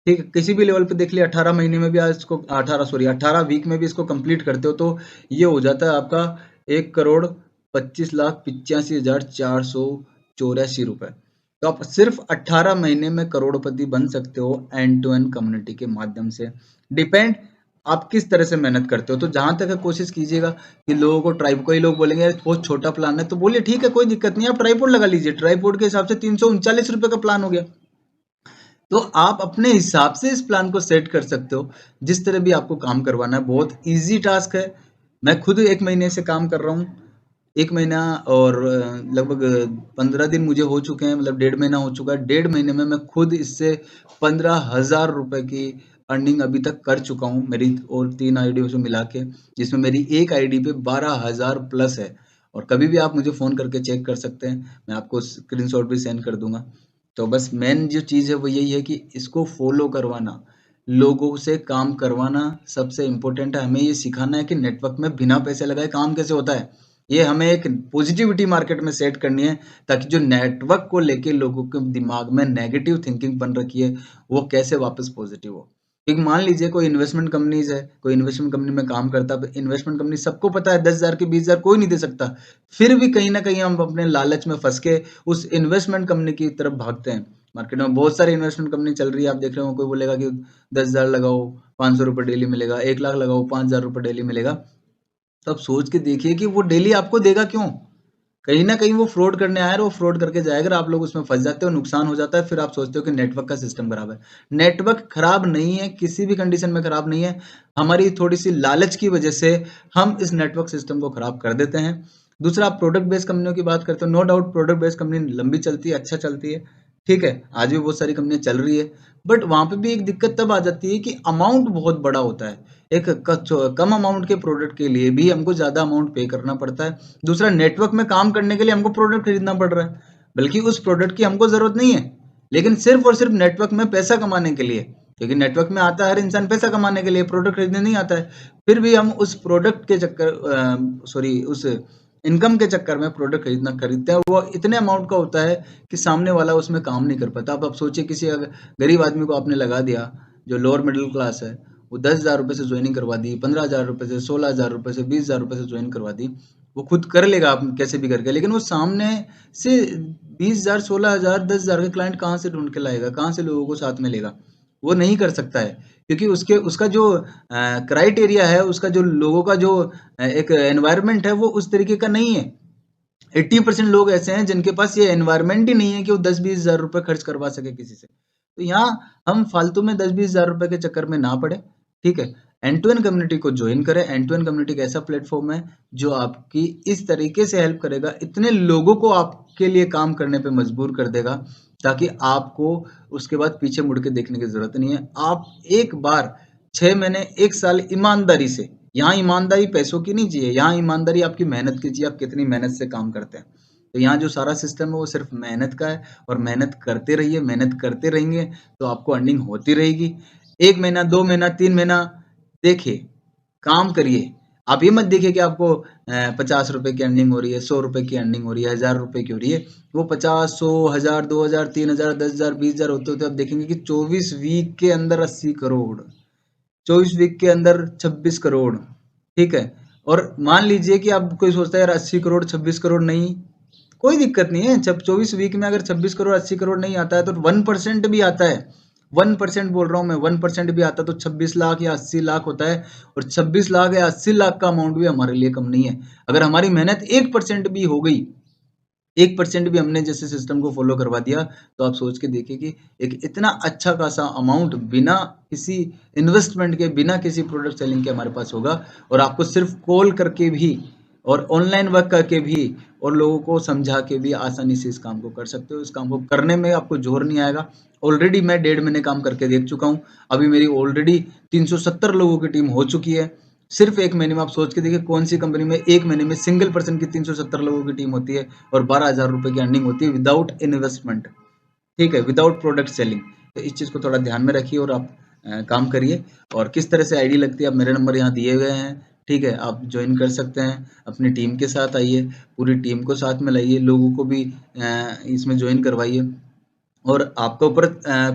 ठीक है, किसी भी लेवल पे देख लिया, 18 महीने में भी आज इसको 18 वीक में भी इसको कंप्लीट करते हो तो ये हो जाता है आपका 1,25,85,484 रुपए। तो आप सिर्फ 18 महीने में करोड़पति बन सकते हो एंड टू एंड कम्युनिटी के माध्यम से। डिपेंड आप किस तरह से मेहनत करते हो। तो जहां तक है कोशिश कीजिएगा कि लोगों को ट्राइब, कोई लोग बोलेंगे यार बहुत छोटा प्लान है, तो बोलिए ठीक है कोई दिक्कत नहीं, आप ट्राइपोड लगा लीजिए। ट्राइपोड के हिसाब से 339 रुपए का प्लान हो गया। तो आप अपने हिसाब से इस प्लान को सेट कर सकते हो, जिस तरह भी आपको काम करवाना है। बहुत इजी टास्क है। मैं खुद 1 महीने से काम कर रहा हूँ, 1 महीना और लगभग 15 दिन मुझे हो चुके हैं, मतलब 1.5 महीना हो चुका है। 1.5 महीने में मैं खुद इससे 15,000 रुपए की अर्निंग अभी तक कर चुका हूँ, मेरी और 3 आईडियों से मिला के, जिसमें मेरी एक आईडी पे 12,000 प्लस है। और कभी भी आप मुझे फ़ोन करके चेक कर सकते हैं, मैं आपको स्क्रीनशॉट भी सेंड कर दूंगा। तो बस मेन जो चीज़ है वो यही है कि इसको फॉलो करवाना, लोगों से काम करवाना सबसे इम्पोर्टेंट है। हमें ये सिखाना है कि नेटवर्क में बिना पैसे लगाए काम कैसे होता है। ये हमें एक पॉजिटिविटी मार्केट में सेट करनी है, ताकि जो नेटवर्क को लेके लोगों के दिमाग में नेगेटिव थिंकिंग बन रखी है वो कैसे वापस पॉजिटिव हो। एक मान लीजिए कोई इन्वेस्टमेंट कंपनीज है, कोई इन्वेस्टमेंट कंपनी में काम करता है, इन्वेस्टमेंट कंपनी सबको पता है 10,000 के 20,000 कोई नहीं दे सकता, फिर भी कहीं ना कहीं हम अपने लालच में फंस के उस इन्वेस्टमेंट कंपनी की तरफ भागते हैं। मार्केट में बहुत सारी इन्वेस्टमेंट कंपनी चल रही है, आप देख रहे हो, कोई बोलेगा कि 10,000 लगाओ 500 रुपये डेली मिलेगा, 1 लाख लगाओ 5,000 रुपये डेली मिलेगा। तो आप सोच के देखिए कि वो डेली आपको देगा क्यों? कहीं ना कहीं वो फ्रॉड करने आया है, वो फ्रॉड करके जाएगा, अगर आप लोग उसमें फंस जाते हो, नुकसान हो जाता है, फिर आप सोचते हो कि नेटवर्क का सिस्टम खराब है। नेटवर्क खराब नहीं है, किसी भी कंडीशन में खराब नहीं है। हमारी थोड़ी सी लालच की वजह से हम इस नेटवर्क सिस्टम को खराब कर देते हैं। दूसरा, आप प्रोडक्ट बेस्ड कंपनियों की बात करते हो, no doubt product based company लंबी चलती है, अच्छा चलती है, ठीक है, आज भी बहुत सारी कंपनियां चल रही है। बट वहां पे भी एक दिक्कत तब आ जाती है कि अमाउंट बहुत बड़ा होता है। एक कम अमाउंट के प्रोडक्ट के लिए भी हमको ज्यादा अमाउंट पे करना पड़ता है। दूसरा, नेटवर्क में काम करने के लिए हमको प्रोडक्ट खरीदना पड़ रहा है, बल्कि उस प्रोडक्ट की हमको जरूरत नहीं है, लेकिन सिर्फ और सिर्फ नेटवर्क में पैसा कमाने के लिए, क्योंकि नेटवर्क में आता है हर इंसान पैसा कमाने के लिए, प्रोडक्ट खरीदने नहीं आता है। फिर भी हम उस प्रोडक्ट के चक्कर उस इनकम के चक्कर में प्रोडक्ट खरीदते हैं, वो इतने अमाउंट का होता है कि सामने वाला उसमें काम नहीं कर पाता। अब आप सोचिए, किसी गरीब आदमी को आपने लगा दिया जो लोअर मिडिल क्लास है, वो 10,000 रुपये से ज्वाइनिंग करवा दी, 15,000 रुपये से, 16,000 रुपये से, 20,000 रुपये से ज्वाइन करवा दी, वो खुद कर लेगा आप कैसे भी करके, लेकिन वो सामने से 20,000, 16,000, 10,000 के क्लाइंट कहाँ से ढूंढ के लाएगा, कहाँ से लोगों को साथ में लेगा? वो नहीं कर सकता है, क्योंकि उसका जो क्राइटेरिया है, उसका जो लोगों का जो एक एनवायरनमेंट है, वो उस तरीके का नहीं है। 80% लोग ऐसे हैं जिनके पास ये एनवायरनमेंट ही नहीं है कि वो 10-20 हजार रुपए खर्च करवा सके किसी से। तो यहाँ हम फालतू में 10-20 हजार रुपए के चक्कर में ना पड़े, ठीक है। एंड टू एंड कम्युनिटी को ज्वाइन करें। एंड टू एंड कम्युनिटी एक ऐसा प्लेटफॉर्म है जो आपकी इस तरीके से हेल्प करेगा, इतने लोगों को आपके लिए काम करने पे मजबूर कर देगा, ताकि आपको उसके बाद पीछे मुड़ के देखने की जरूरत नहीं है। आप एक बार 6 महीने 1 साल ईमानदारी से, यहाँ ईमानदारी पैसों की नहीं चाहिए, यहाँ ईमानदारी आपकी मेहनत की चाहिए, आप कितनी मेहनत से काम करते हैं। तो यहाँ जो सारा सिस्टम है वो सिर्फ मेहनत का है, और मेहनत करते रहिए, मेहनत करते रहेंगे तो आपको अर्निंग होती रहेगी। 1 महीना, 2 महीना, 3 महीना देखिए, काम करिए। आप ये मत देखिए कि आपको 50 रुपए की अर्निंग हो रही है, 100 रुपए की अर्निंग हो रही है, 1,000 रुपए की हो रही है। वो 50, 100, 1,000, 2,000, 3,000, 10,000, 20,000 होते होते आप देखेंगे कि 24 वीक के अंदर 80 करोड़, 24 वीक के अंदर 26 करोड़, ठीक है। और मान लीजिए कि आप कोई सोचता है यार 80 करोड़ 26 करोड़ नहीं, कोई दिक्कत नहीं है। जब 24 वीक में अगर 26 करोड़ 80 करोड़ नहीं आता है तो 1% भी आता है, 1% बोल रहा हूँ मैं, 1% भी आता तो 26 लाख या 80 लाख होता है। और 26 लाख या 80 लाख का अमाउंट भी हमारे लिए कम नहीं है। अगर हमारी मेहनत 1% भी हो गई, 1% भी हमने जैसे सिस्टम को फॉलो करवा दिया, तो आप सोच के देखिए कि एक इतना अच्छा खासा अमाउंट बिना किसी इन्वेस्टमेंट के, बिना किसी प्रोडक्ट सेलिंग के हमारे पास होगा। और आपको सिर्फ कॉल करके भी और ऑनलाइन वर्क करके भी और लोगों को समझा के भी आसानी से इस काम को कर सकते हो। इस काम को करने में आपको जोर नहीं आएगा। ऑलरेडी मैं 1.5 महीने काम करके देख चुका हूँ। अभी मेरी ऑलरेडी 370 लोगों की टीम हो चुकी है। सिर्फ 1 महीने में आप सोच के देखिए, कौन सी कंपनी में 1 महीने में सिंगल पर्सन की 370 लोगों की टीम होती है और 12,000 रुपए की अर्निंग होती है विदाउट इन्वेस्टमेंट, ठीक है, विदाउट प्रोडक्ट सेलिंग। तो इस चीज़ को थोड़ा ध्यान में रखिए और आप काम करिए। और किस तरह से आईडी लगती है, आप मेरे नंबर यहाँ दिए गए हैं, ठीक है, आप ज्वाइन कर सकते हैं। अपनी टीम के साथ आइए, पूरी टीम को साथ में लाइए, लोगों को भी इसमें ज्वाइन करवाइए। और आपके ऊपर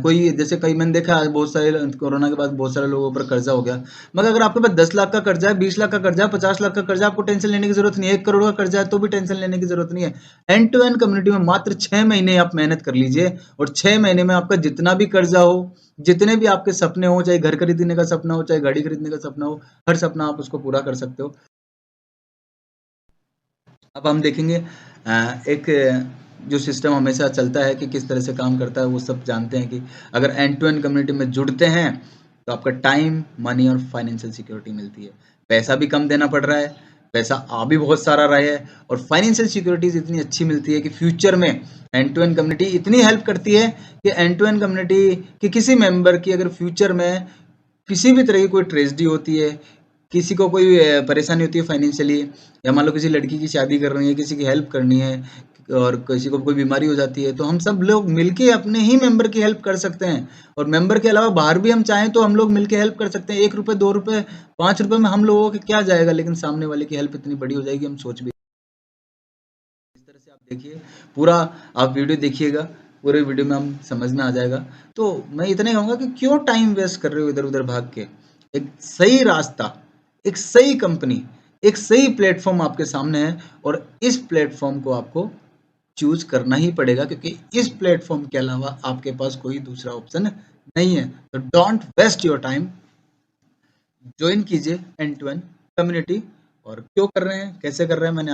कोई, जैसे कई मैंने देखा है बहुत सारे कोरोना के बाद बहुत सारे लोगों पर कर्जा हो गया, मगर अगर आपके पास 10 लाख का कर्जा है, 20 लाख का कर्जा है, 50 लाख का कर्जा, आपको टेंशन लेने की जरूरत नहीं है। 1 करोड़ का कर्जा है तो भी टेंशन लेने की जरूरत नहीं है। एंड टू एंड कम्युनिटी में मात्र 6 महीने आप मेहनत कर लीजिए, और 6 महीने में आपका जितना भी कर्जा हो, जितने भी आपके सपने हो, चाहे घर खरीदने का सपना हो, चाहे गाड़ी खरीदने का सपना हो, हर सपना आप उसको पूरा कर सकते हो। अब हम देखेंगे एक जो सिस्टम हमेशा चलता है कि किस तरह से काम करता है, वो सब जानते हैं कि अगर एंड टू एंड कम्युनिटी में जुड़ते हैं तो आपका टाइम, मनी और फाइनेंशियल सिक्योरिटी मिलती है। पैसा भी कम देना पड़ रहा है, पैसा आ भी बहुत सारा रहा है, और फाइनेंशियल सिक्योरिटीज इतनी अच्छी मिलती है कि फ्यूचर में एंड टू एंड कम्युनिटी इतनी हेल्प करती है कि एंड टू एंड कम्युनिटी की किसी मेंबर की अगर फ्यूचर में किसी भी तरह की कोई ट्रेजेडी होती है, किसी को कोई परेशानी होती है फाइनेंशियली, या मान लो किसी लड़की की शादी करनी है, किसी की हेल्प करनी है, और किसी को कोई बीमारी हो जाती है, तो हम सब लोग मिलके अपने ही मेंबर की हेल्प कर सकते हैं। और मेंबर के अलावा बाहर भी हम चाहें तो हम लोग मिलके हेल्प कर सकते हैं। 1 रुपये, 2 रुपये, 5 रुपये में हम लोगों के क्या जाएगा, लेकिन सामने वाले की हेल्प इतनी बड़ी हो जाएगी, हम सोच भी। इस तरह से आप देखिए, पूरा आप वीडियो देखिएगा, पूरे वीडियो में हम समझ में आ जाएगा। तो मैं इतना ही कहूँगा कि क्यों टाइम वेस्ट कर रहे हो इधर उधर भाग के। एक सही रास्ता, एक सही कंपनी, एक सही प्लेटफॉर्म आपके सामने है, और इस प्लेटफॉर्म को आपको चूज करना ही पड़ेगा, क्योंकि इस प्लेटफॉर्म के अलावा आपके पास कोई दूसरा ऑप्शन नहीं है। तो don't waste your time, join कीजिए एंड टू एंड कम्युनिटी। और क्यों कर रहे हैं, कैसे कर रहे हैं, मैंने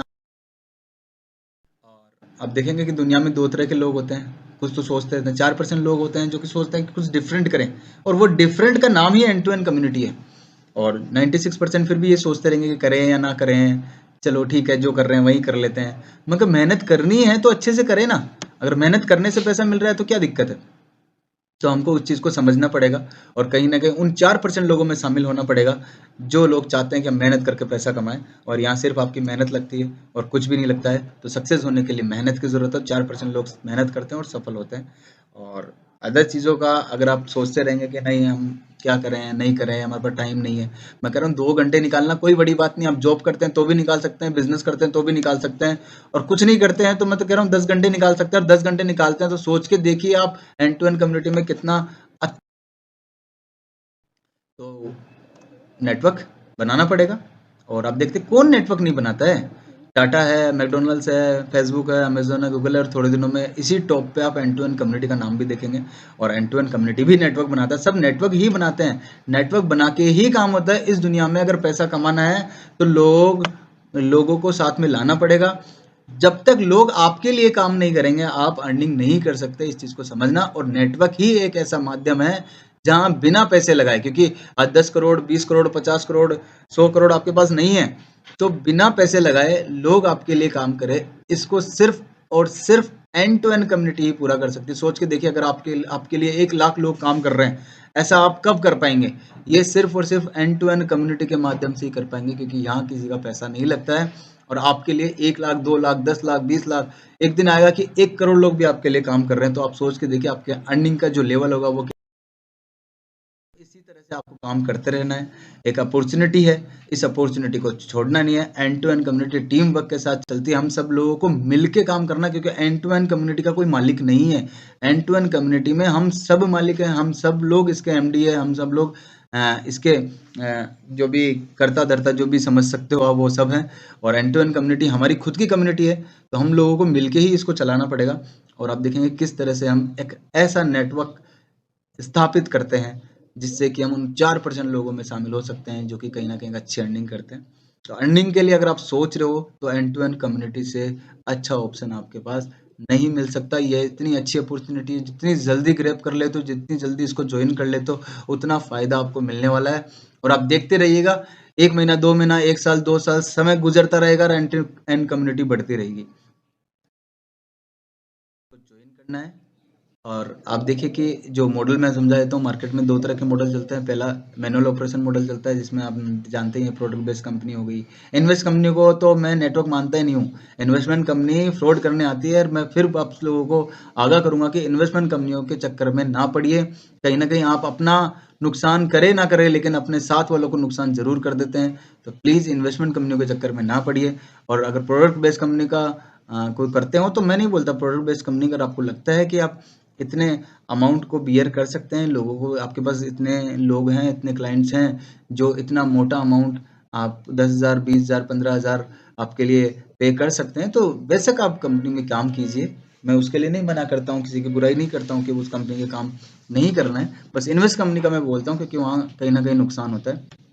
आप देखेंगे कि दुनिया में 2 तरह के लोग होते हैं। कुछ तो सोचते हैं, 4% लोग होते हैं जो कि सोचते हैं कि कुछ डिफरेंट करें, और वो डिफरेंट का नाम ही एंड टू एंड कम्युनिटी है। और 96% फिर भी ये सोचते रहेंगे कि करें या ना करें, चलो ठीक है जो कर रहे हैं वही कर लेते हैं। मगर मेहनत करनी है तो अच्छे से करें ना। अगर मेहनत करने से पैसा मिल रहा है तो क्या दिक्कत है। तो हमको उस चीज़ को समझना पड़ेगा और कहीं ना कहीं उन 4% लोगों में शामिल होना पड़ेगा जो लोग चाहते हैं कि हम मेहनत करके पैसा कमाएं। और यहाँ सिर्फ आपकी मेहनत लगती है और कुछ भी नहीं लगता है। तो सक्सेस होने के लिए मेहनत की ज़रूरत है। 4% लोग मेहनत करते हैं और सफल होते हैं। और अदर चीज़ों का अगर आप सोचते रहेंगे कि नहीं हम क्या करें नहीं करें, हमारे पास टाइम नहीं है, मैं कह रहा हूँ 2 घंटे निकालना कोई बड़ी बात नहीं। आप जॉब करते हैं तो भी निकाल सकते हैं, बिजनेस करते हैं तो भी निकाल सकते हैं, और कुछ नहीं करते हैं तो मैं तो कह रहा हूँ 10 घंटे निकाल सकते हैं। और 10 घंटे निकालते हैं तो सोच के देखिए आप एंड टू एंड कम्युनिटी में कितना तो नेटवर्क बनाना पड़ेगा। और आप देखते कौन नेटवर्क नहीं बनाता है। टाटा है, मैकडोनल्ड्स है, फेसबुक है, अमेजोन है, गूगल है, और थोड़े दिनों में इसी टॉप पे आप एंड टू एंड कम्युनिटी का नाम भी देखेंगे। और एंड टू एंड कम्युनिटी भी नेटवर्क बनाता है, सब नेटवर्क ही बनाते हैं। नेटवर्क बना के ही काम होता है इस दुनिया में। अगर पैसा कमाना है तो लोगों को साथ में लाना पड़ेगा। जब तक लोग आपके लिए काम नहीं करेंगे आप अर्निंग नहीं कर सकते, इस चीज को समझना। और नेटवर्क ही एक ऐसा माध्यम है जहां बिना पैसे लगाए, क्योंकि आज 10 करोड़ 20 करोड़ 50 करोड़ 100 करोड़ आपके पास नहीं है, तो बिना पैसे लगाए लोग आपके लिए काम करे, इसको सिर्फ और सिर्फ एंड टू एंड कम्युनिटी ही पूरा कर सकती है। सोच के देखिए, अगर आपके लिए 1 लाख लोग काम कर रहे हैं, ऐसा आप कब कर पाएंगे? ये सिर्फ और सिर्फ एंड टू एंड कम्युनिटी के माध्यम से ही कर पाएंगे, क्योंकि यहाँ किसी का पैसा नहीं लगता है। और आपके लिए 1 लाख 2 लाख 10 लाख 20 लाख, एक दिन आएगा कि 1 करोड़ लोग भी आपके लिए काम कर रहे हैं, तो आप सोच के देखिए आपके अर्निंग का जो लेवल होगा वो। इसी तरह से आपको काम करते रहना है। एक अपॉर्चुनिटी है, इस अपॉर्चुनिटी को छोड़ना नहीं है। End to end community team work के साथ चलती है, हम सब लोगों को मिलके काम करना, क्योंकि एंड टू एंड कम्युनिटी का कोई मालिक नहीं है। एंड टू एंड कम्युनिटी में हम सब मालिक हैं, हम सब लोग इसके एमडी है, हम सब लोग इसके जो भी करता धरता जो भी समझ सकते हो आप वो सब हैं। और एंड टू एंड कम्युनिटी हमारी खुद की कम्युनिटी है, तो हम लोगों को मिलके ही इसको चलाना पड़ेगा। और आप देखेंगे किस तरह से हम एक ऐसा नेटवर्क स्थापित करते हैं जिससे कि हम उन 4% लोगों में शामिल हो सकते हैं जो कि कहीं ना कहीं अच्छी अर्निंग करते हैं। तो अर्निंग के लिए अगर आप सोच रहे हो तो एंड टू एंड कम्युनिटी से अच्छा ऑप्शन आपके पास नहीं मिल सकता। ये इतनी अच्छी अपॉर्चुनिटी है, जितनी जल्दी ग्रैब कर ले तो जितनी जल्दी इसको ज्वाइन कर ले तो उतना फायदा आपको मिलने वाला है। और आप देखते रहिएगा, 1 महीना 2 महीना 1 साल 2 साल समय गुजरता रहेगा और एंड टू एंड कम्युनिटी बढ़ती रहेगी। ज्वाइन करना है। और आप देखिए कि जो मॉडल मैं समझा देता हूँ, मार्केट में 2 तरह के मॉडल चलते हैं। पहला मैनुअल ऑपरेशन मॉडल चलता है, जिसमें आप जानते ही हैं प्रोडक्ट बेस्ड कंपनी हो गई। इन्वेस्ट कंपनी को तो मैं नेटवर्क मानता ही नहीं हूँ। इन्वेस्टमेंट कंपनी फ्रॉड करने आती है, और मैं फिर आप लोगों को आगाह करूंगा कि इन्वेस्टमेंट कंपनियों के चक्कर में ना पड़िए। कहीं ना कहीं आप अपना नुकसान करे ना करे, लेकिन अपने साथ वालों को नुकसान जरूर कर देते हैं। तो प्लीज़ इन्वेस्टमेंट कंपनियों के चक्कर में ना पड़िए। और अगर प्रोडक्ट बेस्ड कंपनी का कोई करते हो, तो मैं नहीं बोलता प्रोडक्ट बेस्ड कंपनी, अगर आपको लगता है कि आप इतने अमाउंट को बियर कर सकते हैं, लोगों को आपके पास इतने लोग हैं, इतने क्लाइंट्स हैं जो इतना मोटा अमाउंट आप 10,000 20,000 15,000 आपके लिए पे कर सकते हैं, तो बेशक आप कंपनी में काम कीजिए। मैं उसके लिए नहीं मना करता हूँ, किसी की बुराई नहीं करता हूँ कि उस कंपनी के काम नहीं करना है। बस इन्वेस्ट कंपनी का मैं बोलता हूँ, क्योंकि वहाँ कहीं ना कहीं नुकसान होता है।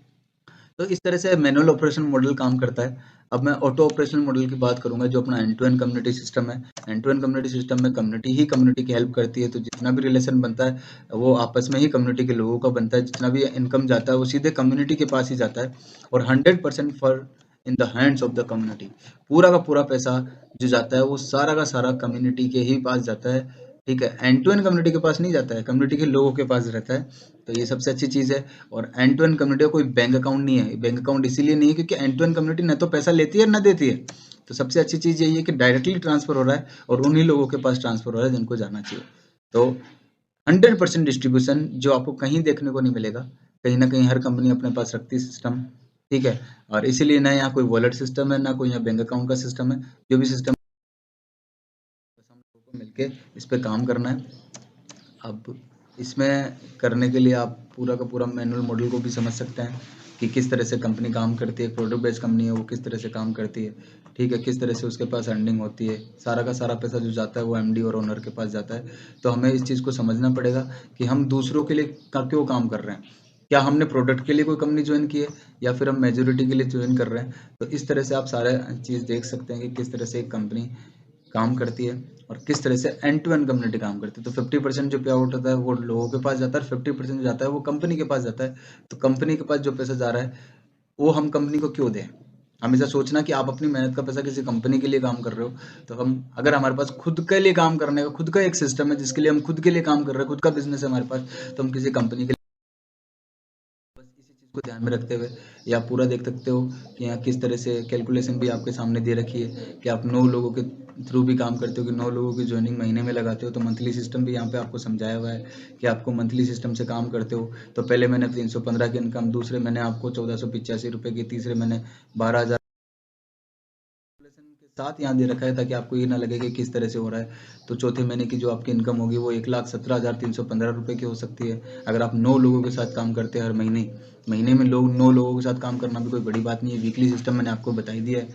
तो इस तरह से मैनुअल ऑपरेशन मॉडल काम करता है। अब मैं ऑटो ऑपरेशन मॉडल की बात करूंगा, जो अपना end to end community system है। End to end community system में कम्युनिटी ही कम्युनिटी की हेल्प करती है, तो जितना भी रिलेशन बनता है वो आपस में ही कम्युनिटी के लोगों का बनता है। जितना भी इनकम जाता है वो सीधे कम्युनिटी के पास ही जाता है, और 100% for in the hands of the community. पूरा का पूरा पैसा जो जाता है वो सारा का सारा कम्युनिटी के ही पास जाता है। ठीक है, एंड टू एंड कम्युनिटी के पास नहीं जाता है, कम्युनिटी के लोगों के पास रहता है। तो ये सबसे अच्छी चीज़ है। और एंड टू एंड कम्युनिटी का कोई बैंक अकाउंट नहीं है। बैंक अकाउंट इसीलिए नहीं है क्योंकि एंड टू एंड कम्युनिटी न तो पैसा लेती है न देती है। तो सबसे अच्छी चीज़ यही है कि डायरेक्टली ट्रांसफर हो रहा है, और उन्हीं लोगों के पास ट्रांसफर हो रहा है जिनको जाना चाहिए। तो 100% डिस्ट्रीब्यूशन जो आपको कहीं देखने को नहीं मिलेगा। कहीं ना कहीं हर कंपनी अपने पास रखती है सिस्टम। ठीक है, और इसीलिए ना यहाँ कोई वॉलेट सिस्टम है, ना कोई यहाँ बैंक अकाउंट का सिस्टम है। जो भी सिस्टम, बस हम लोगों को मिलके इस पे काम करना है। अब इसमें करने के लिए आप पूरा का पूरा मैनुअल मॉडल को भी समझ सकते हैं कि किस तरह से कंपनी काम करती है। प्रोडक्ट बेस्ड कंपनी है वो किस तरह से काम करती है। ठीक है, किस तरह से उसके पास अर्निंग होती है। सारा का सारा पैसा जो जाता है वो एमडी और ओनर के पास जाता है। तो हमें इस चीज़ को समझना पड़ेगा कि हम दूसरों के लिए क्यों काम कर रहे हैं। क्या हमने प्रोडक्ट के लिए कोई कंपनी ज्वाइन की है, या फिर हम मेजोरिटी के लिए ज्वाइन कर रहे हैं। तो इस तरह से आप सारे चीज़ देख सकते हैं कि किस तरह से एक कंपनी काम करती है, और किस तरह से एंड टू एंड कम्युनिटी काम करती है। तो 50% जो पे आउट होता है वो लोगों के पास जाता है, 50% जो जाता है वो कंपनी के पास जाता है। तो कंपनी के पास जो पैसा जा रहा है वो हम कंपनी को क्यों दें? हमेशा सोचना कि आप अपनी मेहनत का पैसा किसी कंपनी के लिए काम कर रहे हो, तो हम अगर हमारे पास खुद के लिए काम करने का खुद का एक सिस्टम है जिसके लिए हम खुद के लिए काम कर रहे हैं, खुद का बिजनेस है हमारे पास, तो हम किसी कंपनी के लिए बस इसी चीज़ को ध्यान में रखते हुए, या पूरा देख सकते हो कि यहाँ किस तरह से कैलकुलेशन भी आपके सामने दे रखी है कि आप 9 लोगों के थ्रू भी काम करते हो, कि 9 लोगों की ज्वाइनिंग महीने में लगाते हो, तो मंथली सिस्टम भी यहाँ पे आपको समझाया हुआ है कि आपको मंथली सिस्टम से काम करते हो। तो पहले महीने 315 की इनकम, दूसरे महीने आपको 1485 रुपये की, तीसरे महीने 12,000 के साथ यहाँ दे रखा है ताकि आपको ये ना लगे कि किस तरह से हो रहा है। तो चौथे महीने की जो आपकी इनकम होगी वो 1,17,315 रुपये की हो सकती है, अगर आप 9 लोगों के साथ काम करते हैं हर महीने। महीने में 9 लोगों के साथ काम करना भी कोई बड़ी बात नहीं है। वीकली सिस्टम मैंने आपको बता ही दिया है।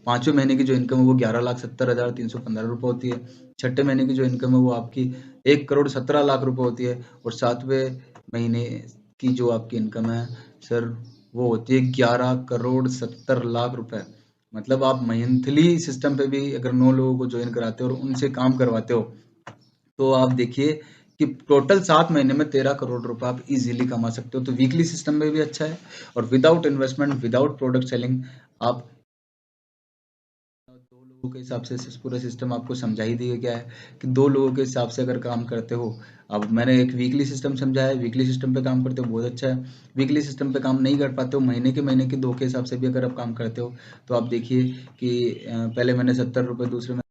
पाँचवें महीने की जो इनकम है वो 11,70,315 रुपये होती है। छठे महीने की जो इनकम है वो आपकी 1,17,00,000 रुपये होती है। और सातवें महीने की जो आपकी इनकम है सर, वो होती है 11,70,00,000 रुपये। मतलब आप मंथली सिस्टम पे भी अगर 9 लोगों को ज्वाइन कराते हो और उनसे काम करवाते हो, तो आप देखिए कि टोटल 7 महीने में 13 करोड़ रुपए आप इजीली कमा सकते हो। तो वीकली सिस्टम में भी अच्छा है, और without investment, without product selling, आप 2 लोगों के हिसाब से पूरा सिस्टम आपको समझा ही दिया गया है कि 2 लोगों के हिसाब से अगर काम करते हो। अब मैंने एक वीकली सिस्टम समझाया है, वीकली सिस्टम पे काम करते हो बहुत अच्छा है। वीकली सिस्टम पे काम नहीं कर पाते हो, महीने के 2 के हिसाब से भी अगर आप काम करते हो, तो आप देखिए कि पहले महीने 70 रुपये, दूसरे में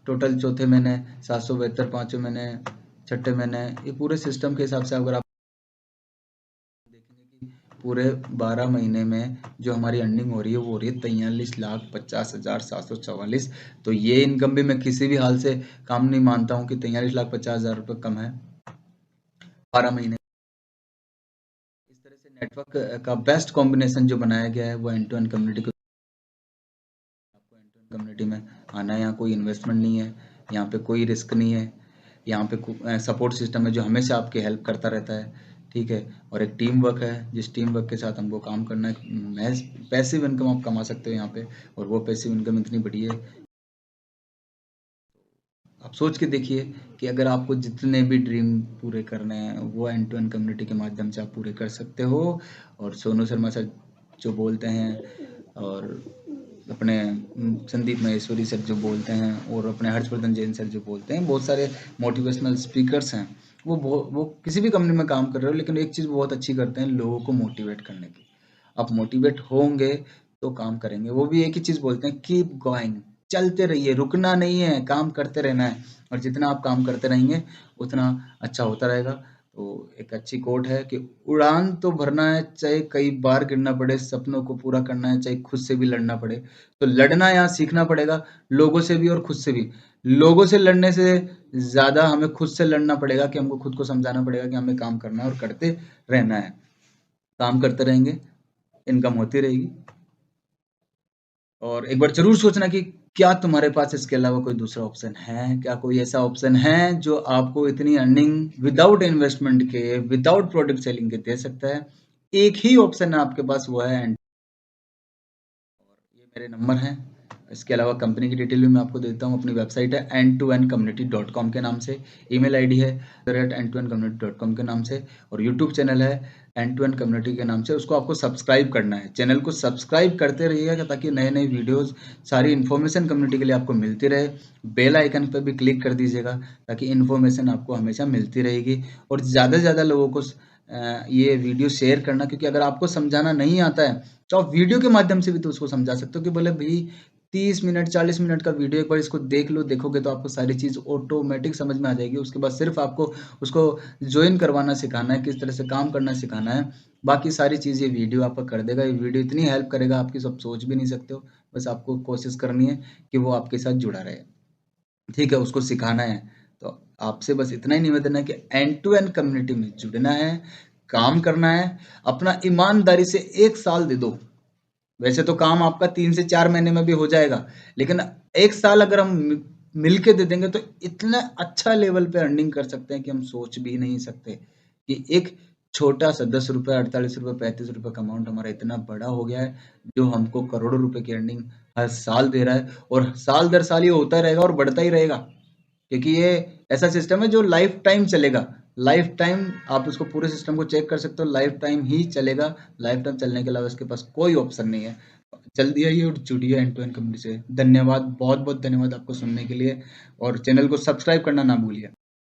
टोटल, चौथे महीने 772, पांचवें महीने, छठे महीने, ये पूरे सिस्टम के हिसाब से अगर आप देखेंगे कि पूरे 12 महीने में जो हमारी अर्निंग हो रही है वो हो रही है 43,50,744। तो ये इनकम भी मैं किसी भी हाल से काम नहीं मानता हूँ कि 43,50,000 रुपये कम है 12 महीने। इस तरह से नेटवर्क का बेस्ट कॉम्बिनेशन जो बनाया गया है वो एंड टू एंड कम्युनिटी को, आपको एंड टू एंड कम्युनिटी में आना है। यहाँ कोई इन्वेस्टमेंट नहीं है, यहाँ पे कोई रिस्क नहीं है, यहाँ पे सपोर्ट सिस्टम है जो हमेशा आपकी हेल्प करता रहता है, ठीक है। और एक टीम वर्क है, जिस टीम वर्क के साथ हमको काम करना है। पैसिव इनकम आप कमा सकते हो यहाँ पे, और वो पैसिव इनकम इतनी बड़ी है, आप सोच के देखिए कि अगर आपको जितने भी ड्रीम पूरे करने हैं वो एंड टू एंड कम्युनिटी के माध्यम से आप पूरे कर सकते हो। और सोनू शर्मा सर जो बोलते हैं, और अपने संदीप महेश्वरी सर जो बोलते हैं, और अपने हर्षवर्धन जैन सर जो बोलते हैं, बहुत सारे मोटिवेशनल स्पीकर्स हैं, वो किसी भी कंपनी में काम कर रहे हो, लेकिन एक चीज़ बहुत अच्छी करते हैं, लोगों को मोटिवेट करने की। आप मोटिवेट होंगे तो काम करेंगे। वो भी एक ही चीज़ बोलते हैं, कीप गोइंग, चलते रहिए, रुकना नहीं है, काम करते रहना है। और जितना आप काम करते रहेंगे उतना अच्छा होता रहेगा। तो एक अच्छी कोट है कि उड़ान तो भरना है, चाहे कई बार गिरना पड़े, सपनों को पूरा करना है, चाहे खुद से भी लड़ना पड़े। तो लड़ना यहाँ सीखना पड़ेगा, लोगों से भी और खुद से भी। लोगों से लड़ने से ज़्यादा हमें खुद से लड़ना पड़ेगा, कि हमको खुद को समझाना पड़ेगा कि हमें काम करना है और करते रहना है। काम करते रहेंगे, इनकम होती रहेगी। और एक बार ज़रूर सोचना कि क्या तुम्हारे पास इसके अलावा कोई दूसरा ऑप्शन है? क्या कोई ऐसा ऑप्शन है जो आपको इतनी अर्निंग विदाउट इन्वेस्टमेंट के, विदाउट प्रोडक्ट सेलिंग के दे सकता है? एक ही ऑप्शन है आपके पास, वो है ये मेरे नंबर हैं। इसके अलावा कंपनी की डिटेल भी मैं आपको देता हूँ। अपनी वेबसाइट है end2endcommunity.com के नाम से, ईमेल आईडी है end2endcommunity.com के नाम से, और यूट्यूब चैनल है एंड टू एंड कम्युनिटी के नाम से। उसको आपको सब्सक्राइब करना है, चैनल को सब्सक्राइब करते रहिएगा ताकि नए नए वीडियोस, सारी इन्फॉर्मेशन कम्युनिटी के लिए आपको मिलती रहे। बेल आइकन पर भी क्लिक कर दीजिएगा ताकि इन्फॉर्मेशन आपको हमेशा मिलती रहेगी। और ज़्यादा से ज़्यादा लोगों को ये वीडियो शेयर करना, क्योंकि अगर आपको समझाना नहीं आता है तो आप वीडियो के माध्यम से भी तो उसको समझा सकते हो, कि बोले भाई 30 मिनट 40 मिनट का वीडियो एक बार इसको देख लो, देखोगे तो आपको सारी चीज़ ऑटोमेटिक समझ में आ जाएगी। उसके बाद सिर्फ आपको उसको ज्वाइन करवाना सिखाना है, किस तरह से काम करना सिखाना है। बाकी सारी चीज़ ये वीडियो आपका कर देगा। ये वीडियो इतनी हेल्प करेगा आपकी, सब सोच भी नहीं सकते हो। बस आपको कोशिश करनी है कि वो आपके साथ जुड़ा रहे, ठीक है, उसको सिखाना है। तो आपसे बस इतना ही निवेदन है कि एंड टू एंड कम्युनिटी में जुड़ना है, काम करना है, अपना ईमानदारी से 1 साल दे दो। वैसे तो काम आपका 3 से 4 महीने में भी हो जाएगा, लेकिन 1 साल अगर हम मिल के दे देंगे तो इतना अच्छा लेवल पे अर्निंग कर सकते हैं कि हम सोच भी नहीं सकते। कि एक छोटा सा 10 रुपये, 48 रुपये, 35 रुपये का अमाउंट हमारा इतना बड़ा हो गया है, जो हमको करोड़ों रुपए की अर्निंग हर साल दे रहा है। और साल दर साल ये होता रहेगा और बढ़ता ही रहेगा, क्योंकि ये ऐसा सिस्टम है जो लाइफ टाइम चलेगा। लाइफ टाइम आप उसको पूरे सिस्टम को चेक कर सकते हो, लाइफ टाइम ही चलेगा। लाइफ टाइम चलने के अलावा इसके पास कोई ऑप्शन नहीं है। जल्दी आइए और जुड़िए एंड टू एंड कम्युनिटी से। धन्यवाद, बहुत बहुत धन्यवाद आपको सुनने के लिए, और चैनल को सब्सक्राइब करना ना भूलिए।